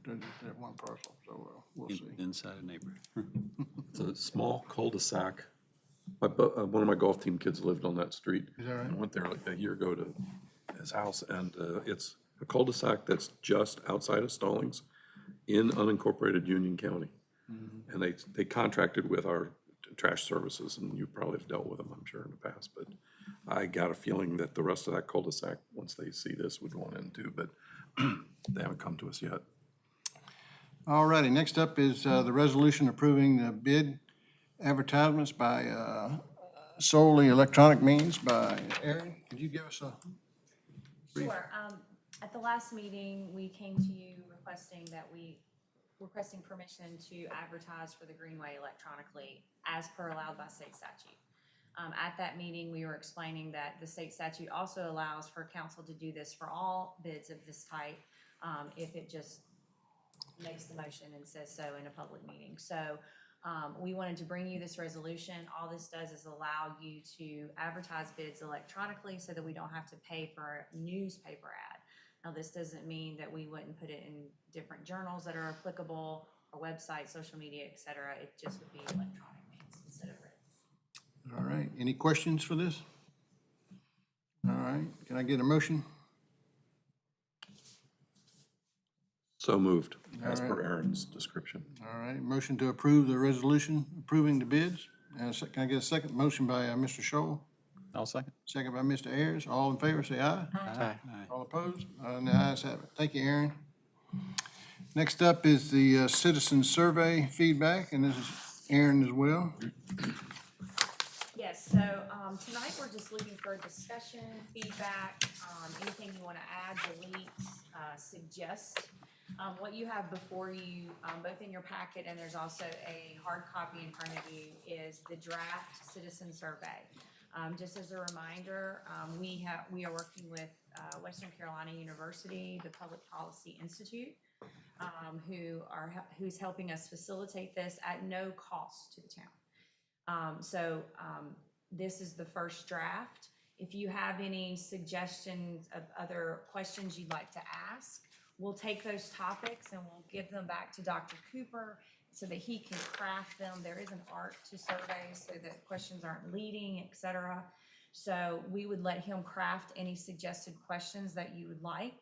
to have one parcel. So we'll see. Inside a neighbor. It's a small cul-de-sac. One of my golf team kids lived on that street. Is that right? I went there like a year ago to his house, and it's a cul-de-sac that's just outside of Stallings in unincorporated Union County. And they contracted with our trash services, and you probably have dealt with them, I'm sure, in the past. But I got a feeling that the rest of that cul-de-sac, once they see this, would go in too, but they haven't come to us yet. All righty, next up is the resolution approving the bid advertisements by solely electronic means by Aaron. Could you give us a brief? Sure. At the last meeting, we came to you requesting permission to advertise for the Greenway electronically as per allowed by state statute. At that meeting, we were explaining that the state statute also allows for council to do this for all bids of this type, if it just makes the motion and says so in a public meeting. So we wanted to bring you this resolution. All this does is allow you to advertise bids electronically so that we don't have to pay for a newspaper ad. Now, this doesn't mean that we wouldn't put it in different journals that are applicable, our website, social media, et cetera. It just would be electronic means instead of written. All right, any questions for this? All right, can I get a motion? So moved, as All per right. Aaron's description. All right, motion to approve the resolution approving the bids. Can I get a second? Motion by Mr. Shoal, I'll second. second by Mr. Ayers. All in favor, say aye. Aye. All opposed? The ayes have it. Thank you, Aaron. Next up is the citizen survey feedback, and this is Aaron as well. Yes, so tonight we're just looking for discussion, feedback, anything you want to add, delete, suggest. What you have before you, both in your packet and there's also a hard copy in front of you, is the draft citizen survey. Just as a reminder, we are working with Western Carolina University, the Public Policy Institute, who's helping us facilitate this at no cost to the town. This is the first draft. If you have any suggestions of other questions you'd like to ask, we'll take those topics and we'll give them back to Dr. Cooper so that he can craft them. There is an art to surveys so that questions aren't leading, et cetera. So we would let him craft any suggested questions that you would like.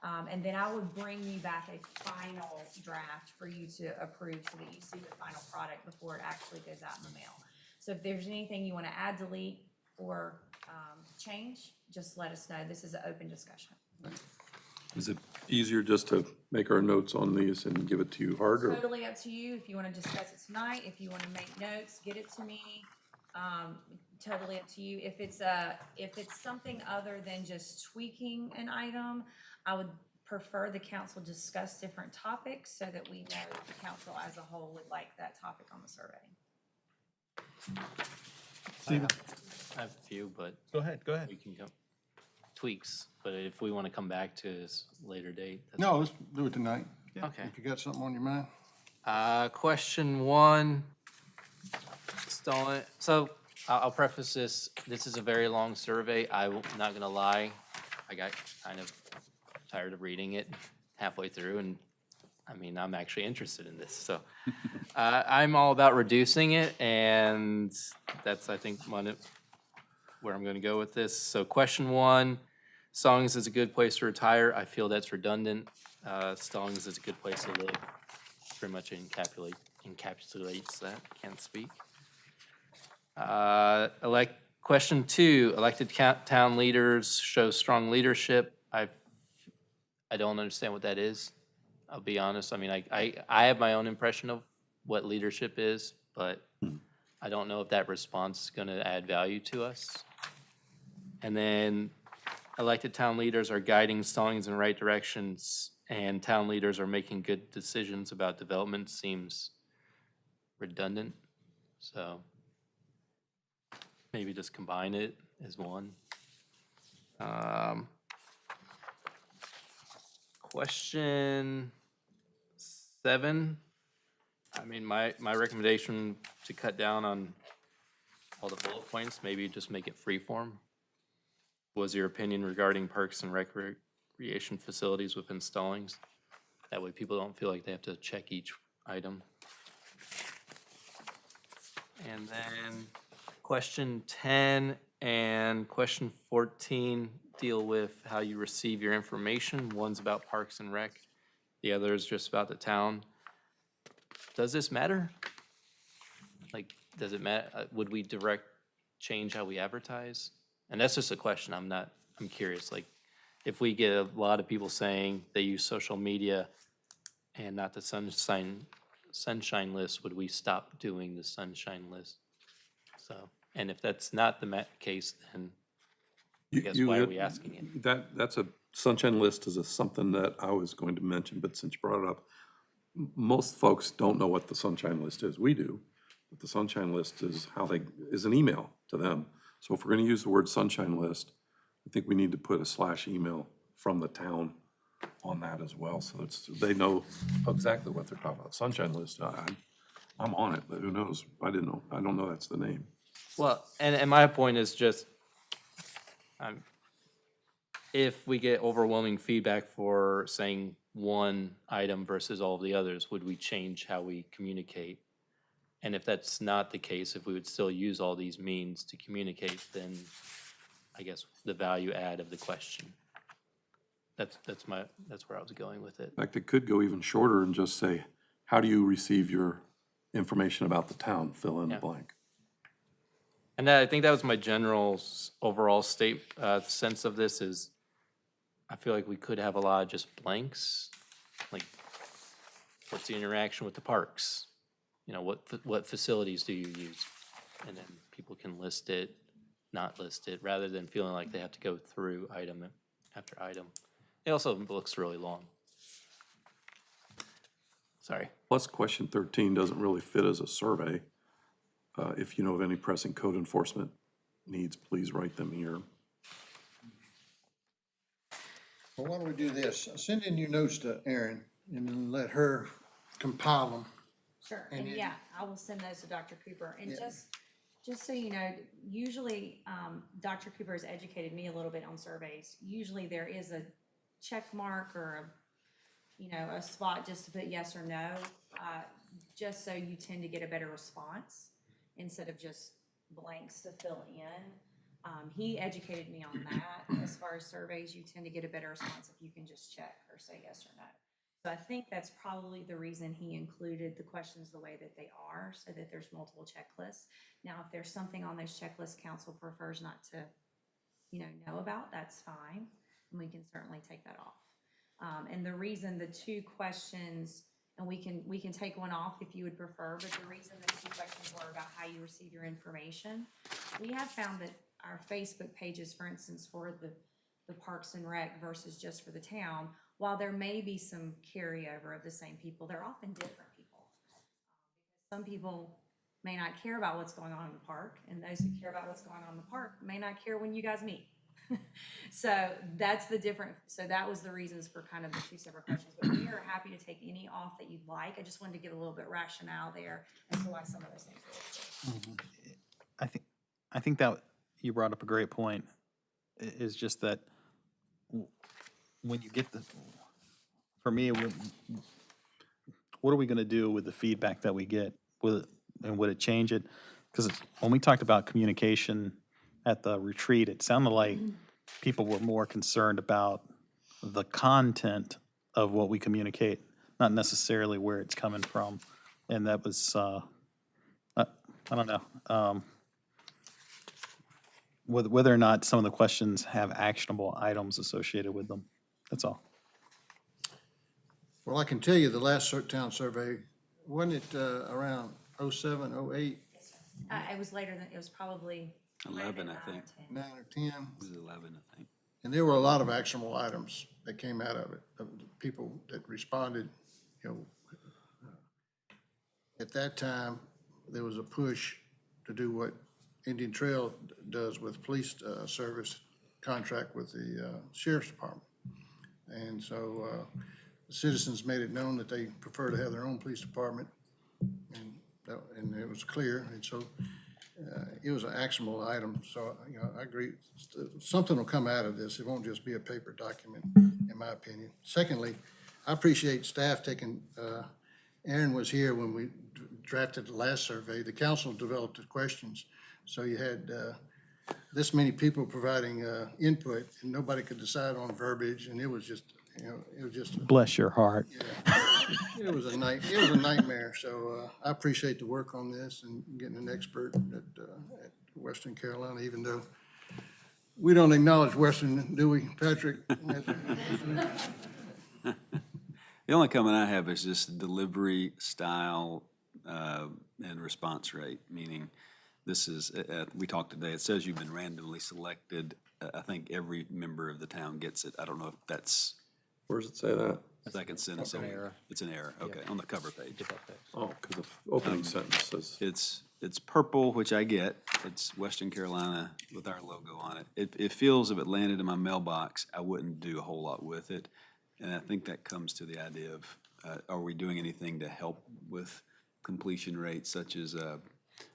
And then I would bring you back a final draft for you to approve so that you see the final product before it actually goes out in the mail. So if there's anything you want to add, delete, or change, just let us know. This is an open discussion. Is it easier just to make our notes on these and give it to you hard, or? Totally up to you. If you want to discuss it tonight, if you want to make notes, get it to me. Totally up to you. If it's something other than just tweaking an item, I would prefer the council discuss different topics so that we know if the council as a whole would like that topic on the survey. Steven? I have a few, but Go ahead, go ahead. we can go tweaks, but if we want to come back to this later date. that's No, let's do it tonight. Okay. If you got something on your mind. Question one, Stallings. So I'll preface this. This is a very long survey. I'm not gonna lie. I got kind of tired of reading it halfway through, and I mean, I'm actually interested in this. So I'm all about reducing it, and that's, I think, where I'm gonna go with this. So question one, Stallings is a good place to retire. I feel that's redundant. Stallings is a good place to live. Pretty much encapsulates that. Can't speak. Question two, elected town leaders show strong leadership. I don't understand what that is. I'll be honest. I mean, I have my own impression of what leadership is, but I don't know if that response is going to add value to us. And then elected town leaders are guiding Stallings in the right directions, and town leaders are making good decisions about development seems redundant. So maybe just combine it as one. Question 7. I mean, my recommendation to cut down on all the bullet points, maybe just make it freeform. Was your opinion regarding parks and recreation facilities within Stallings? That way people don't feel like they have to check each item. And then question 10 and question 14 deal with how you receive your information. One's about Parks and Rec. The other is just about the town. Does this matter? Like, does it matter? Would we change how we advertise? And that's just a question. I'm curious. Like, if we get a lot of people saying they use social media and not the sunshine list, would we stop doing the sunshine list? So, and if that's not the case, then I guess why are we asking it? That's a sunshine list is something that I was going to mention, but since you brought it up, most folks don't know what the sunshine list is. We do, but the sunshine list is is an email to them. So if we're going to use the word sunshine list, I think we need to put a /email from the town on that as well, so they know exactly what they're talking about. Sunshine List, I'm on it, but who knows? I don't know that's the name. Well, and my point is just, if we get overwhelming feedback for saying one item versus all of the others, would we change how we communicate? And if that's not the case, if we would still use all these means to communicate, then I guess the value add of the question. That's where I was going with it. In fact, it could go even shorter and just say, how do you receive your information about the town? Fill in the Yeah. blank. And I think that was my general overall sense of this is, I feel like we could have a lot of just blanks, like, what's the interaction with the parks? You know, what facilities do you use? And then people can list it, not list it, rather than feeling like they have to go through item after item. It also looks really long. Sorry. Plus, question 13 doesn't really fit as a survey. If you know of any pressing code enforcement needs, please write them here. Well, why don't we do this? Send in your notes to Erin and then let her compile them. Sure, And and then- yeah, I will send those to Dr. Cooper, and Yeah. just so you know, usually, Dr. Cooper has educated me a little bit on surveys. Usually there is a check mark or a spot just to put yes or no, just so you tend to get a better response instead of just blanks to fill in. He educated me on that. As far as surveys, you tend to get a better response if you can just check or say yes or no. So I think that's probably the reason he included the questions the way that they are, so that there's multiple checklists. Now, if there's something on those checklists council prefers not to, know about, that's fine, and we can certainly take that off. And the reason the two questions, and we can take one off if you would prefer, but the reason the two questions were about how you receive your information, we have found that our Facebook pages, for instance, for the Parks and Rec versus just for the town, while there may be some carryover of the same people, they're often different people. Some people may not care about what's going on in the park, and those who care about what's going on in the park may not care when you guys meet. So that's so that was the reasons for kind of the two separate questions, but we are happy to take any off that you'd like. I just wanted to get a little bit rationale there as to why some of those things were. I think that you brought up a great point, is just that when you get for me, what are we gonna do with the feedback that we get? And would it change it? Because when we talked about communication at the retreat, it sounded like people were more concerned about the content of what we communicate, not necessarily where it's coming from. And that was, I don't know, whether or not some of the questions have actionable items associated with them. That's all. Well, I can tell you the last town survey, wasn't it around 07, 08, It was later than, it was probably. 11, I think. 9 or 10? This is 11, I think. And there were a lot of actionable items that came out of it, of the people that responded, At that time, there was a push to do what Indian Trail does with police service contract with the sheriff's department. And so the citizens made it known that they prefer to have their own police department, and it was clear, and so it was an actionable item. So, I agree. Something will come out of this. It won't just be a paper document, in my opinion. Secondly, I appreciate staff taking, Aaron was here when we drafted the last survey. The council developed the questions. So you had this many people providing input, and nobody could decide on verbiage, and it was just, Bless your heart. it was a nightmare. So I appreciate the work on this and getting an expert at Western Carolina, even though we don't acknowledge Western, do we, Patrick? The only comment I have is just delivery style and response rate, meaning this is, we talked today, it says you've been randomly selected. I think every member of the town gets it. I don't know if that's. Where does it say that? Second sentence. It's an error. It's an error, okay, on the cover page. Oh, because the opening sentence says. It's purple, which I get. It's Western Carolina with our logo on it. It feels if it landed in my mailbox, I wouldn't do a whole lot with it. And I think that comes to the idea of, are we doing anything to help with completion rates, such as,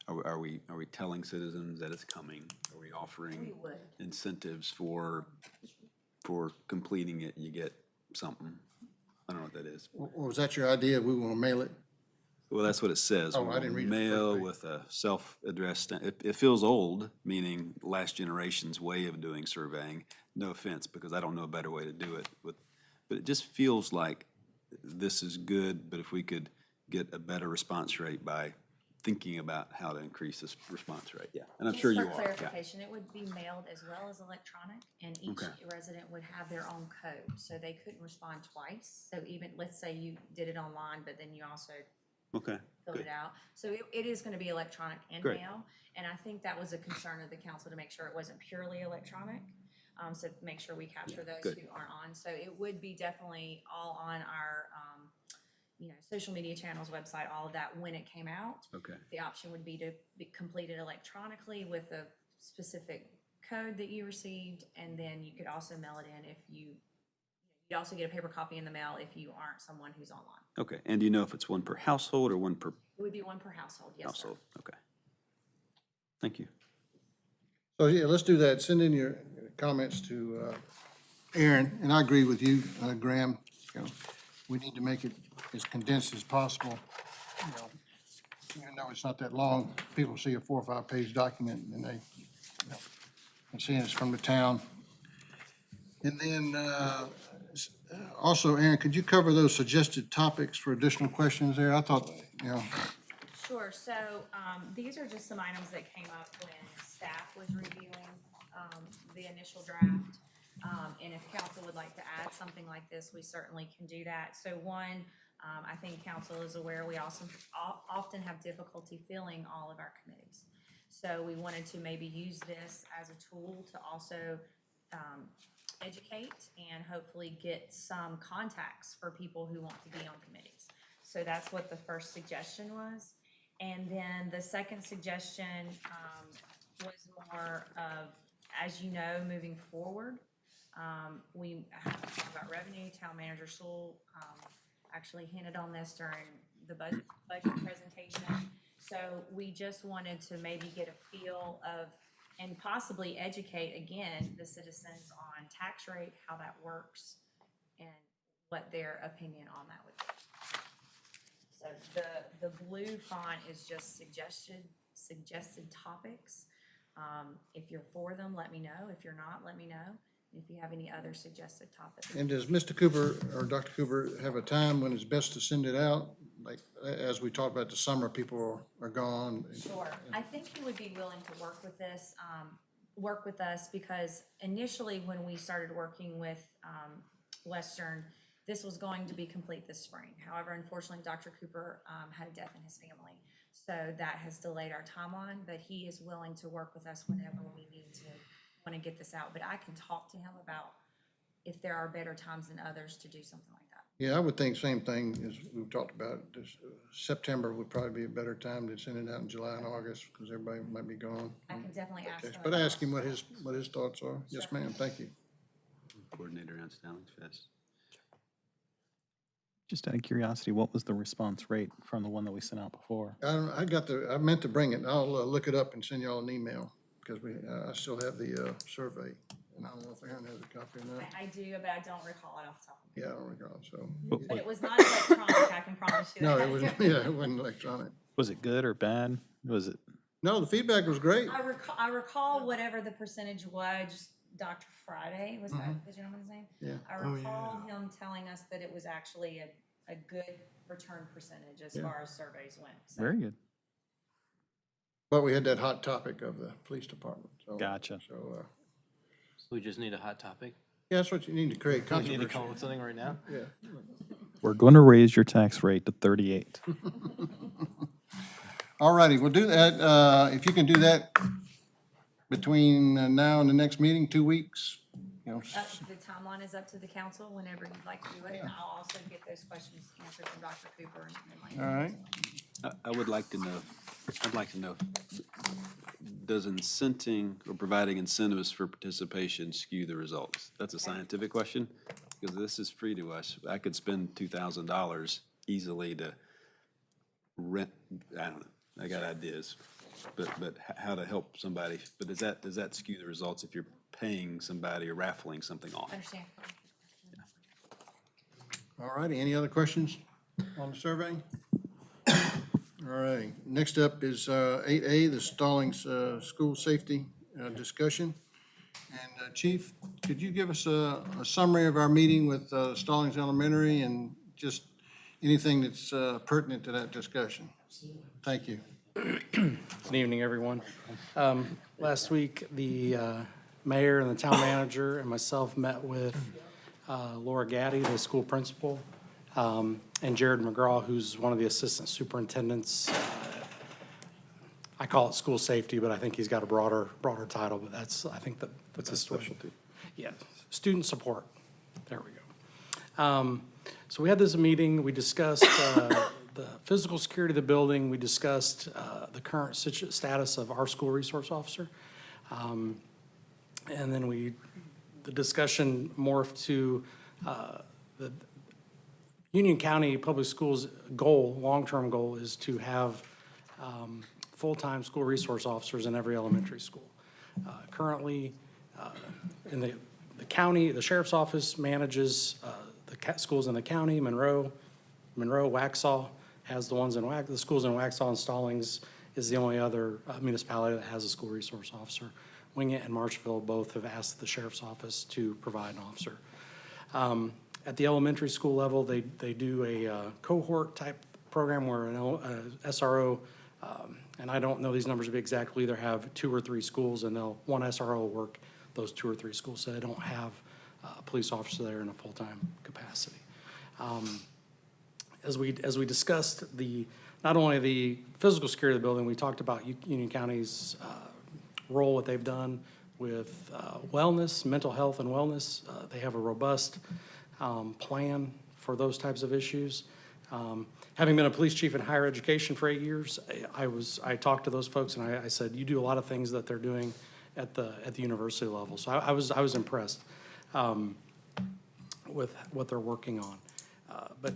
are we telling citizens that it's coming? Are we offering We would. incentives for completing it, you get something? I don't know what that is. Or was that your idea? We want to mail it? Well, that's what it says. Oh, I didn't read it the first Mail page. with a self-addressed stamp. It feels old, meaning last generation's way of doing surveying. No offense, because I don't know a better way to do it. But it just feels like this is good, but if we could get a better response rate by thinking about how to increase this response rate. Yeah, and I'm sure you Just for are. Yeah. clarification, it would be mailed as well as electronic, and each Okay. resident would have their own code, so they couldn't respond twice. So even, let's say you did it online, but then you also Okay, filled good. it out. So it is gonna be electronic and Great. mail, and I think that was a concern of the council to make sure it wasn't purely electronic. So make sure we capture those good. who aren't on. So it would be definitely all on our, social media channels, website, all of that when it came out. Okay. The option would be to be completed electronically with a specific code that you received, and then you could also mail it in if you'd also get a paper copy in the mail if you aren't someone who's online. Okay, and do you know if it's one per household or one per It would be one per household, yes, sir. household? Okay. Thank you. So, yeah, let's do that. Send in your comments to Aaron, and I agree with you, Graham. You know, we need to make it as condensed as possible. You know, even though it's not that long, people see a 4 or 5 page document and they, and seeing it's from the town. And then, also, Aaron, could you cover those suggested topics for additional questions there? I thought, Sure, so, these are just some items that came up when staff was reviewing, the initial draft. And if council would like to add something like this, we certainly can do that. So one, I think council is aware, we also often have difficulty filling all of our committees. So we wanted to maybe use this as a tool to also, educate and hopefully get some contacts for people who want to be on committees. So that's what the first suggestion was. And then the second suggestion was more of, as you know, moving forward, we have to talk about revenue. Town Manager Sewell actually hinted on this during the budget presentation. So we just wanted to maybe get a feel of, and possibly educate again the citizens on tax rate, how that works, and what their opinion on that would be. So the blue font is just suggested topics. If you're for them, let me know. If you're not, let me know. If you have any other suggested topics. and does Mr. Cooper or Dr. Cooper have a time when it's best to send it out? Like, as we talked about the summer, people are gone. Sure. I think he would be willing to work with this, work with us, because initially when we started working with Western, this was going to be complete this spring. However, unfortunately, Dr. Cooper had a death in his family. So that has delayed our timeline, but he is willing to work with us whenever we need to want to get this out. But I can talk to him about if there are better times than others to do something like that. Yeah, I would think same thing as we've talked about. This, September would probably be a better time to send it out in July and August, because everybody might be gone. I can definitely ask him. But ask him what his thoughts are. Yes, ma'am, thank you. Coordinator on Stallings Fest. Just out of curiosity, what was the response rate from the one that we sent out before? I meant to bring it. I'll look it up and send y'all an email, because I still have the survey. And I don't know if Aaron has a copy or not. I do, but I don't recall it off the top of my head. Yeah, I don't recall, so. But it was not electronic, I can promise you that. No, it was, yeah, it wasn't electronic. Was it good or bad? Was it? No, the feedback was great. I recall whatever the percentage was, Dr. Friday, was that the gentleman's name? Yeah. I recall him telling us that it was actually a good return percentage as far as surveys went. So Very good. But we had that hot topic of the police department, so. Gotcha. So, We just need a hot topic. yeah, that's what you need to create We need to controversy. come up with something right now. Yeah. We're going to raise your tax rate to 38. All righty, we'll do that. If you can do that between now and the next meeting, 2 weeks, you know. the timeline is up to the council whenever you'd like to do it, and I'll also get those questions answered from Dr. Cooper and All right. I would like to know, does incenting or providing incentives for participation skew the results? That's a scientific question. because this is free to us. I could spend $2,000 easily to rent, I don't know, I got ideas. But how to help somebody, but does that skew the results if you're paying somebody or raffling something off? Understand. All righty, any other questions on the survey? All right, next up is 8A, the Stallings School Safety discussion. And Chief, could you give us a summary of our meeting with Stallings Elementary and just anything that's pertinent to that discussion? Thank you. Good evening, everyone. Last week, the mayor and the town manager and myself met with Laura Gaddy, the school principal, and Jared McGraw, who's one of the assistant superintendents. I call it school safety, but I think he's got a broader title, but that's, I think that's his specialty. Yeah, student support. There we go. So we had this meeting, we discussed the physical security of the building, we discussed the current status of our school resource officer. And then the discussion morphed to the Union County Public Schools goal, long-term goal, is to have full-time school resource officers in every elementary school. Currently, in the county, the sheriff's office manages the schools in the county. Monroe, Waxhaw has the schools in Waxhaw, and Stallings is the only other municipality that has a school resource officer. Wingate and Marshville both have asked the sheriff's office to provide an officer. At the elementary school level, they do a cohort type program where an SRO, and I don't know these numbers to be exact, will either have 2 or 3 schools, and one SRO will work those 2 or 3 schools, so they don't have a police officer there in a full-time capacity. As we discussed not only the physical security of the building, we talked about Union County's role, what they've done with wellness, mental health and wellness. They have a robust plan for those types of issues. Having been a police chief in higher education for 8 years, I talked to those folks and I said, you do a lot of things that they're doing at the university level. So I was impressed with what they're working on. But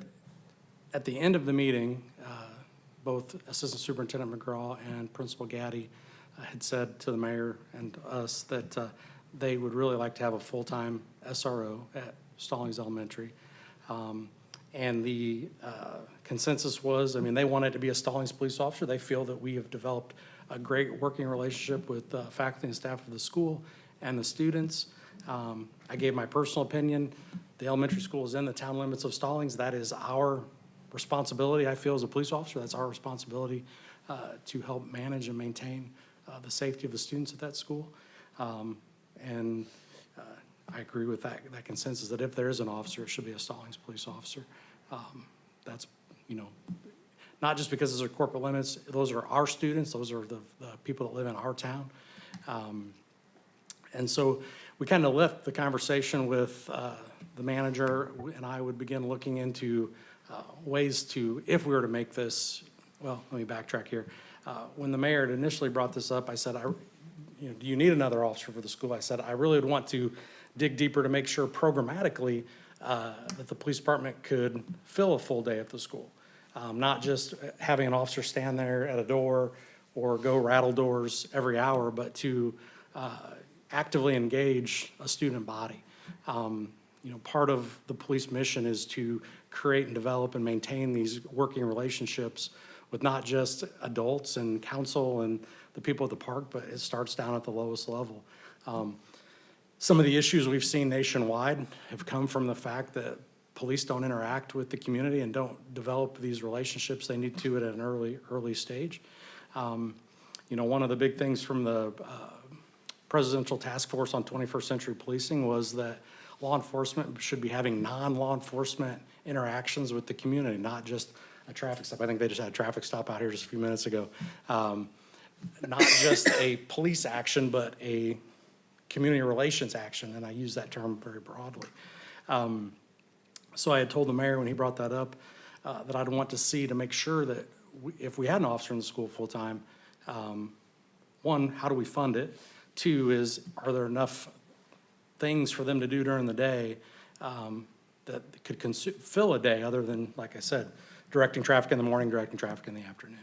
at the end of the meeting, both Assistant Superintendent McGraw and Principal Gaddy had said to the mayor and us that they would really like to have a full-time SRO at Stallings Elementary. And the consensus was, they wanted to be a Stallings police officer. They feel that we have developed a great working relationship with faculty and staff of the school and the students. I gave my personal opinion. The elementary school is in the town limits of Stallings. That is our responsibility, I feel, as a police officer. That's our responsibility to help manage and maintain the safety of the students at that school. And I agree with that consensus that if there is an officer, it should be a Stallings police officer. That's, not just because those are corporate limits, those are our students, those are the people that live in our town. And so we kind of left the conversation with the manager, and I would begin looking into ways to, if we were to make this, well, let me backtrack here. When the mayor had initially brought this up, I said, do you need another officer for the school? I said, I really would want to dig deeper to make sure programmatically that the police department could fill a full day at the school. Not just having an officer stand there at a door or go rattle doors every hour, but to actively engage a student body. Part of the police mission is to create and develop and maintain these working relationships with not just adults and council and the people at the park, but it starts down at the lowest level. Some of the issues we've seen nationwide have come from the fact that police don't interact with the community and don't develop these relationships they need to at an early stage. One of the big things from the Presidential Task Force on 21st Century Policing was that law enforcement should be having non-law enforcement interactions with the community, not just a traffic stop. I think they just had a traffic stop out here just a few minutes ago. Not just a police action, but a community relations action, and I use that term very broadly. So I had told the mayor when he brought that up that I'd want to see to make sure that if we had an officer in the school full-time, one, how do we fund it? 2 is, are there enough things for them to do during the day that could fill a day other than, like I said, directing traffic in the morning, directing traffic in the afternoon.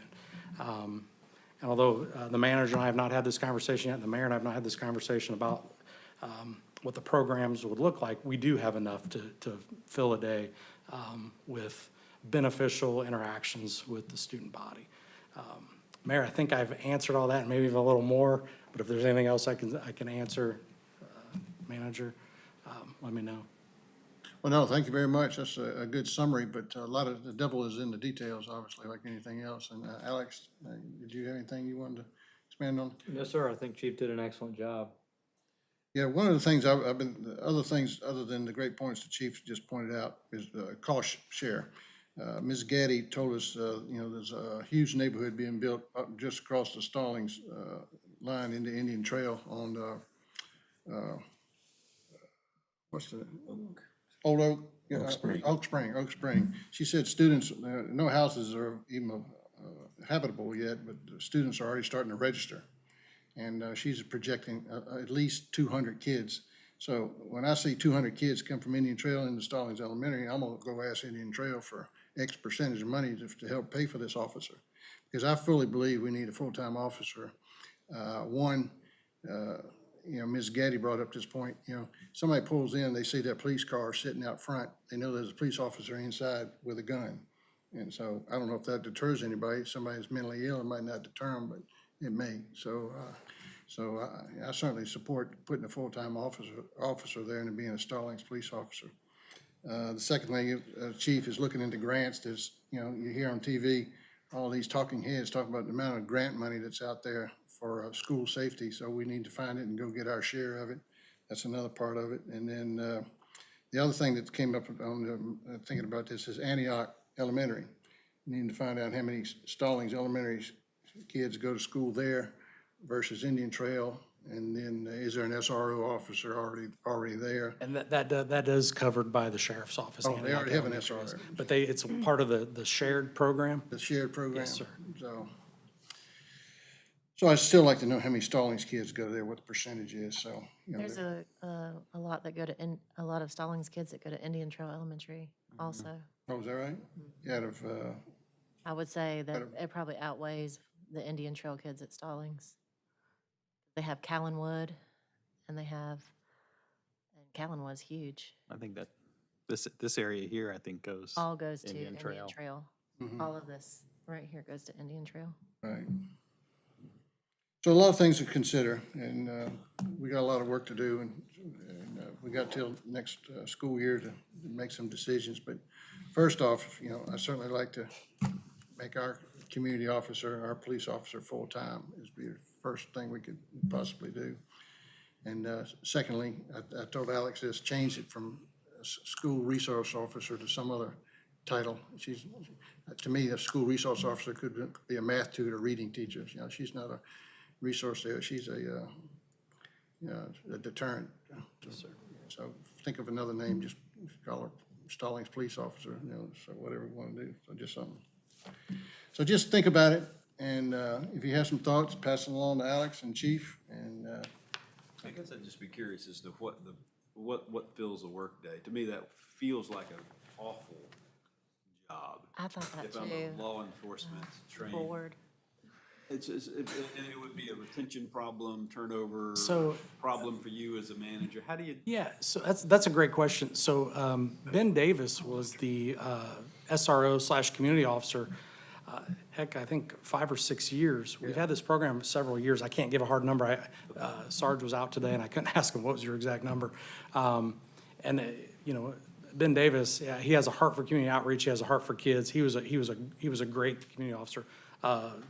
And although the manager and I have not had this conversation yet, and the mayor and I have not had this conversation about what the programs would look like, we do have enough to fill a day with beneficial interactions with the student body. Mayor, I think I've answered all that, and maybe even a little more, but if there's anything else I can answer, manager, let me know. Well, no, thank you very much. That's a good summary, but a lot of, the devil is in the details, obviously, like anything else. And Alex, did you have anything you wanted to expand on? Yes, sir. I think Chief did an excellent job. Yeah, one of the things I've been, the other things, other than the great points the chief just pointed out, is cost share. Ms. Gaddy told us, there's a huge neighborhood being built up just across the Stallings line into Indian Trail on, what's the? Old Oak. Yeah, Oak Spring. She said students, no houses are even habitable yet, but the students are already starting to register. And she's projecting at least 200 kids. So when I see 200 kids come from Indian Trail into Stallings Elementary, I'm gonna go ask Indian Trail for X percentage of money to help pay for this officer. Because I fully believe we need a full-time officer. Ms. Gaddy brought up this point, somebody pulls in, they see that police car sitting out front, they know there's a police officer inside with a gun. And so I don't know if that deters anybody. If somebody's mentally ill, it might not deter them, but it may. So I certainly support putting a full-time officer there and being a Stallings police officer. The second thing, Chief, is looking into grants. There's, you hear on TV, all these talking heads talking about the amount of grant money that's out there for school safety. So we need to find it and go get our share of it. That's another part of it. And then the other thing that came up on thinking about this is Antioch Elementary. We need to find out how many Stallings Elementary kids go to school there versus Indian Trail. And then is there an SRO officer already there? And that is covered by the sheriff's office. Oh, they already have an SRO. But it's part of the shared program. The shared program? Yes, sir. So I'd still like to know how many Stallings kids go there, what the percentage is, so. There's a lot that go to, a lot of Stallings kids that go to Indian Trail Elementary also. Oh, is that right? Out of, I would say that it probably outweighs the Indian Trail kids at Stallings. They have Callanwood, and Callanwood's huge. I think that this area here, I think goes. All goes to Indian Indian Trail. Trail. All of this right here goes to Indian Trail. right. So a lot of things to consider, and we got a lot of work to do, and we got till next school year to make some decisions. But first off, I certainly like to make our community officer, our police officer, full-time. It'd be the first thing we could possibly do. And secondly, I told Alex this, change it from school resource officer to some other title. To me, a school resource officer could be a math tutor, reading teacher. She's not a resource there. She's a deterrent. So think of another name, just call her Stallings police officer, so whatever we want to do, so just something. So just think about it, and if you have some thoughts, pass them along to Alex and Chief, and I guess I'd just be curious as to what fills a workday. To me, that feels like an awful job. I thought that If too. I'm a law enforcement trained. Board. And it would be a retention problem, turnover So- problem for you as a manager. How do you? Yeah, so that's a great question. So Ben Davis was the SRO/community officer. Heck, I think 5 or 6 years. We've had this program several years. I can't give a hard number. Sarge was out today, and I couldn't ask him what was your exact number. Ben Davis, yeah, he has a heart for community outreach. He has a heart for kids. He was a great community officer.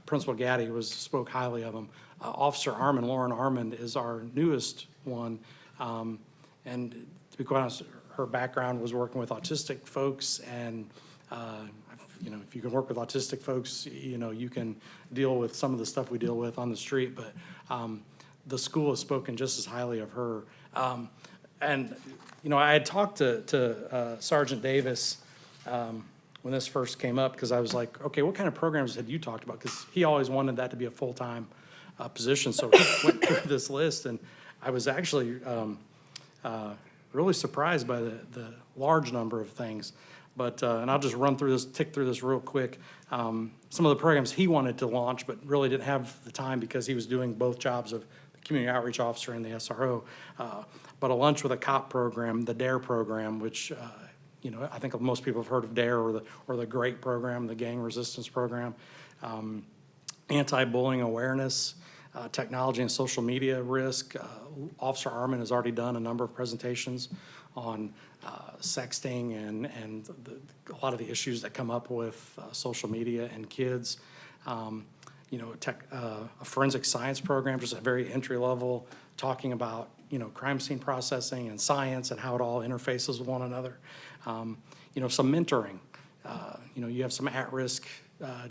Principal Gaddy spoke highly of him. Officer Armand, Lauren Armand, is our newest one. And to be quite honest, her background was working with autistic folks, and if you can work with autistic folks, you can deal with some of the stuff we deal with on the street. But the school has spoken just as highly of her. I had talked to Sergeant Davis when this first came up, because I was like, okay, what kind of programs had you talked about? Because he always wanted that to be a full-time position. So I went through this list, and I was actually really surprised by the large number of things. But, and I'll just tick through this real quick. Some of the programs he wanted to launch, but really didn't have the time because he was doing both jobs of the community outreach officer and the SRO. But a Lunch with a Cop program, the DARE program, which, you know, I think most people have heard of DARE or the GREAT program, the gang resistance program. Anti-bullying awareness, technology and social media risk. Officer Armin has already done a number of presentations on sexting and a lot of the issues that come up with social media and kids. You know, a forensic science program, just a very entry level, talking about, you know, crime scene processing and science and how it all interfaces with one another. You know, some mentoring. You know, you have some at-risk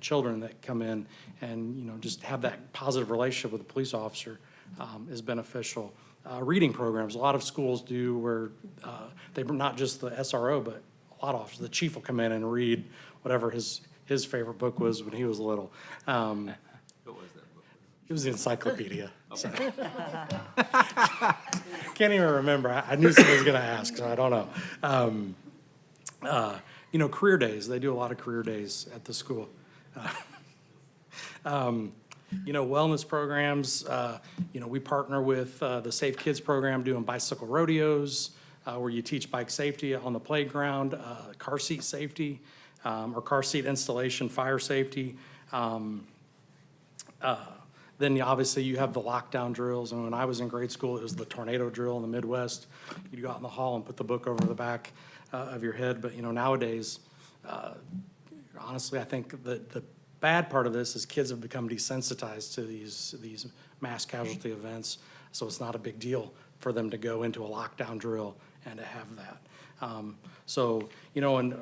children that come in and, you know, just have that positive relationship with the police officer is beneficial. Reading programs, a lot of schools do where they're not just the SRO, but a lot of officers, the chief will come in and read whatever his favorite book was when he was little. What was that book? It was the encyclopedia. So. Can't even remember. I knew somebody was going to ask, so I don't know. You know, career days. They do a lot of career days at the school. You know, wellness programs. You know, we partner with the Safe Kids program doing bicycle rodeos, where you teach bike safety on the playground, car seat safety, or car seat installation, fire safety. Then obviously you have the lockdown drills, and when I was in grade school, it was the tornado drill in the Midwest. You'd go out in the hall and put the book over the back of your head, but you know, nowadays, honestly, I think the bad part of this is kids have become desensitized to these mass casualty events, so it's not a big deal for them to go into a lockdown drill and to have that. So, you know, and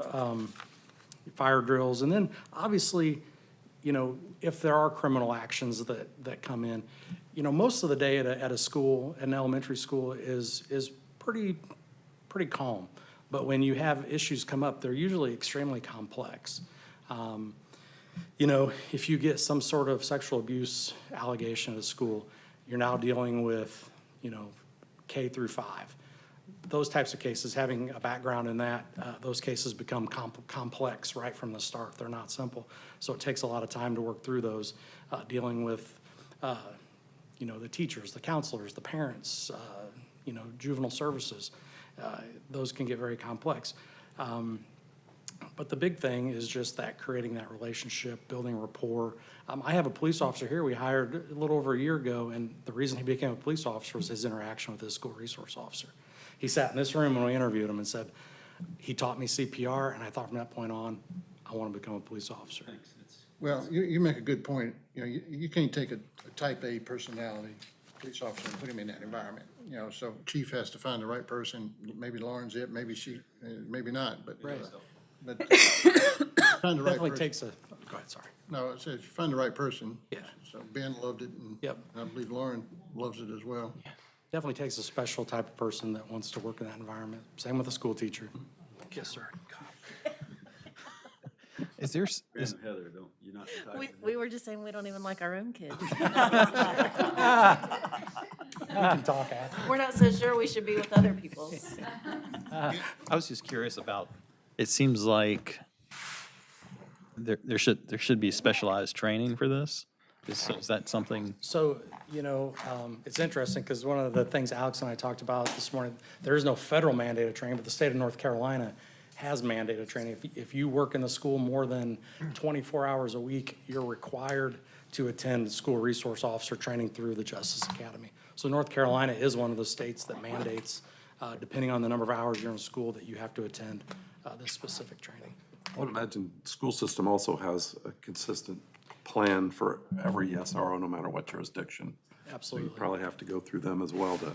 fire drills, and then obviously, you know, if there are criminal actions that come in, you know, most of the day at a school, an elementary school, is pretty calm. But when you have issues come up, they're usually extremely complex. You know, if you get some sort of sexual abuse allegation at a school, you're now dealing with, you know, K through 5. Those types of cases, having a background in that, those cases become complex right from the start. They're not simple. So it takes a lot of time to work through those, dealing with, you know, the teachers, the counselors, the parents, you know, juvenile services. Those can get very complex. But the big thing is just that creating that relationship, building rapport. I have a police officer here we hired a little over a year ago, and the reason he became a police officer was his interaction with his school resource officer. He sat in this room when we interviewed him and said, he taught me CPR, and I thought from that point on, I want to become a police officer. Well, you make a good point. You know, you can't take a type A personality police officer and put him in that environment. You know, so chief has to find the right person. Maybe Lauren's it, maybe she, maybe not, but. Right. But find the right Definitely person. takes a, go ahead, sorry. No, it says find the right person. Yeah. So Ben loved it, and Yep. I believe Lauren loves it as well. Definitely takes a special type of person that wants to work in that environment. Same with a school teacher. Yes, sir. Is there, Heather, you're not the type. We were just saying we don't even like our own kids. We can talk after. We're not so sure we should be with other people's. I was just curious about, it seems like there should be specialized training for this. Is that something? So, you know, it's interesting because one of the things Alex and I talked about this morning, there is no federal mandated training, but the state of North Carolina has mandated training. If you work in the school more than 24 hours a week, you're required to attend school resource officer training through the Justice Academy. So North Carolina is one of the states that mandates, depending on the number of hours you're in school, that you have to attend this specific training. I would imagine the school system also has a consistent plan for every SRO, no matter what jurisdiction. So Absolutely. you probably have to go through them as well to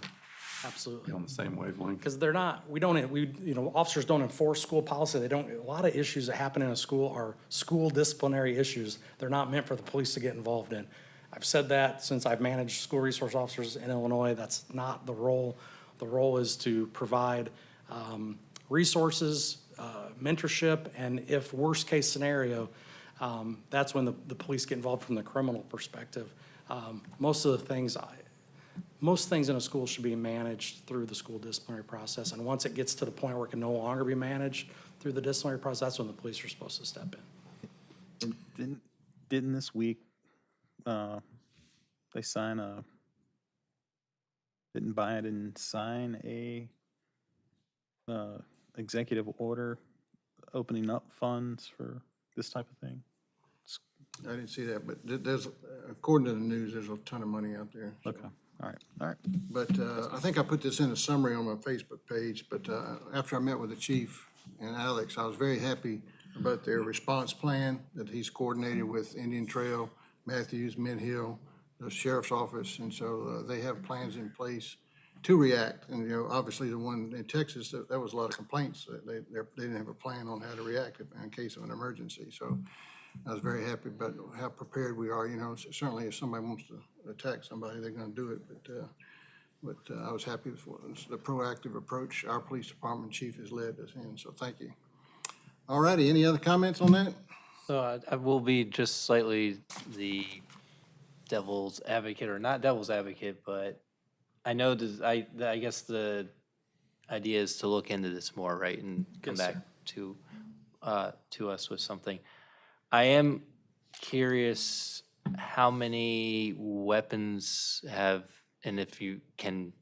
Absolutely. be on the same wavelength. Because they're not, you know, officers don't enforce school policy. They don't, a lot of issues that happen in a school are school disciplinary issues. They're not meant for the police to get involved in. I've said that since I've managed school resource officers in Illinois. That's not the role. The role is to provide resources, mentorship, and if worst case scenario, that's when the police get involved from the criminal perspective. Most of the things most things in a school should be managed through the school disciplinary process. And once it gets to the point where it can no longer be managed through the disciplinary process, that's when the police are supposed to step in. Didn't this week, they sign didn't Biden sign a executive order opening up funds for this type of thing? I didn't see that, but there's, according to the news, there's a ton of money out there. So. Okay, all right. But I think I put this in a summary on my Facebook page, but after I met with the chief and Alex, I was very happy about their response plan that he's coordinated with Indian Trail, Matthews, Mid Hill, the sheriff's office, and so they have plans in place to react. And, obviously the one in Texas, there was a lot of complaints. They didn't have a plan on how to react in case of an emergency. So I was very happy about how prepared we are. Certainly if somebody wants to attack somebody, they're gonna do it. But I was happy for the proactive approach our police department chief has led us in. So thank you. All righty, any other comments on that? So I will be just slightly the devil's advocate, or not devil's advocate, but I know this, I guess the idea is to look into this more, right, and come Yes, back to us with something. I am curious how many weapons have, and if you can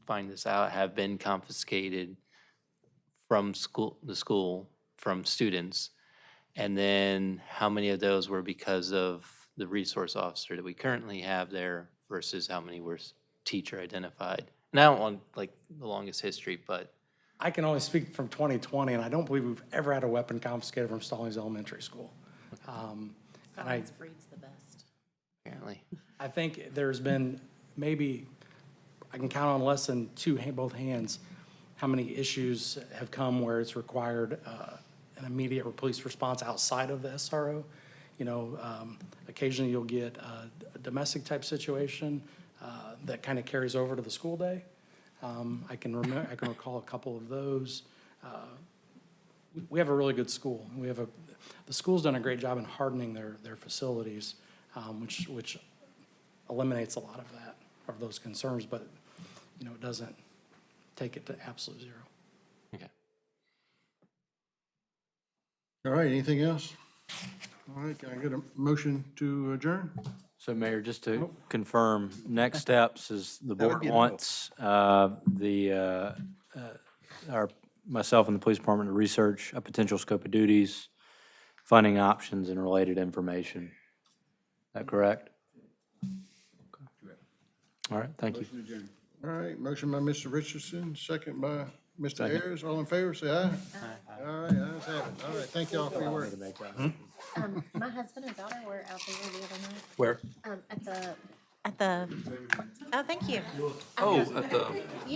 find this out, have been confiscated from the school, from students, and then how many of those were because of the resource officer that we currently have there versus how many were teacher identified? And I don't want like the longest history, but I can only speak from 2020, and I don't believe we've ever had a weapon confiscated from Stallings Elementary School. And Stallings breeds the best. apparently. I think there's been maybe, I can count on less than both hands, how many issues have come where it's required an immediate police response outside of the SRO. Occasionally you'll get a domestic type situation that kind of carries over to the school day. I can recall a couple of those. We have a really good school. The school's done a great job in hardening their facilities, which eliminates a lot of those concerns, but it doesn't take it to absolute zero. Okay. All right, anything else? All right, can I get a motion to adjourn? So Mayor, just to confirm, next steps is the That would board be a no. wants myself and the police department to research a potential scope of duties, funding options, and related information. Is that correct? All right, thank you. All right, motion by Mr. Richardson, second by Mr. Ayers. All in favor, say aye. Aye. All right, ayes have it. All right, thank you all for your work. My husband and daughter were out there the other night. Where? At the, oh, thank you. Oh, at the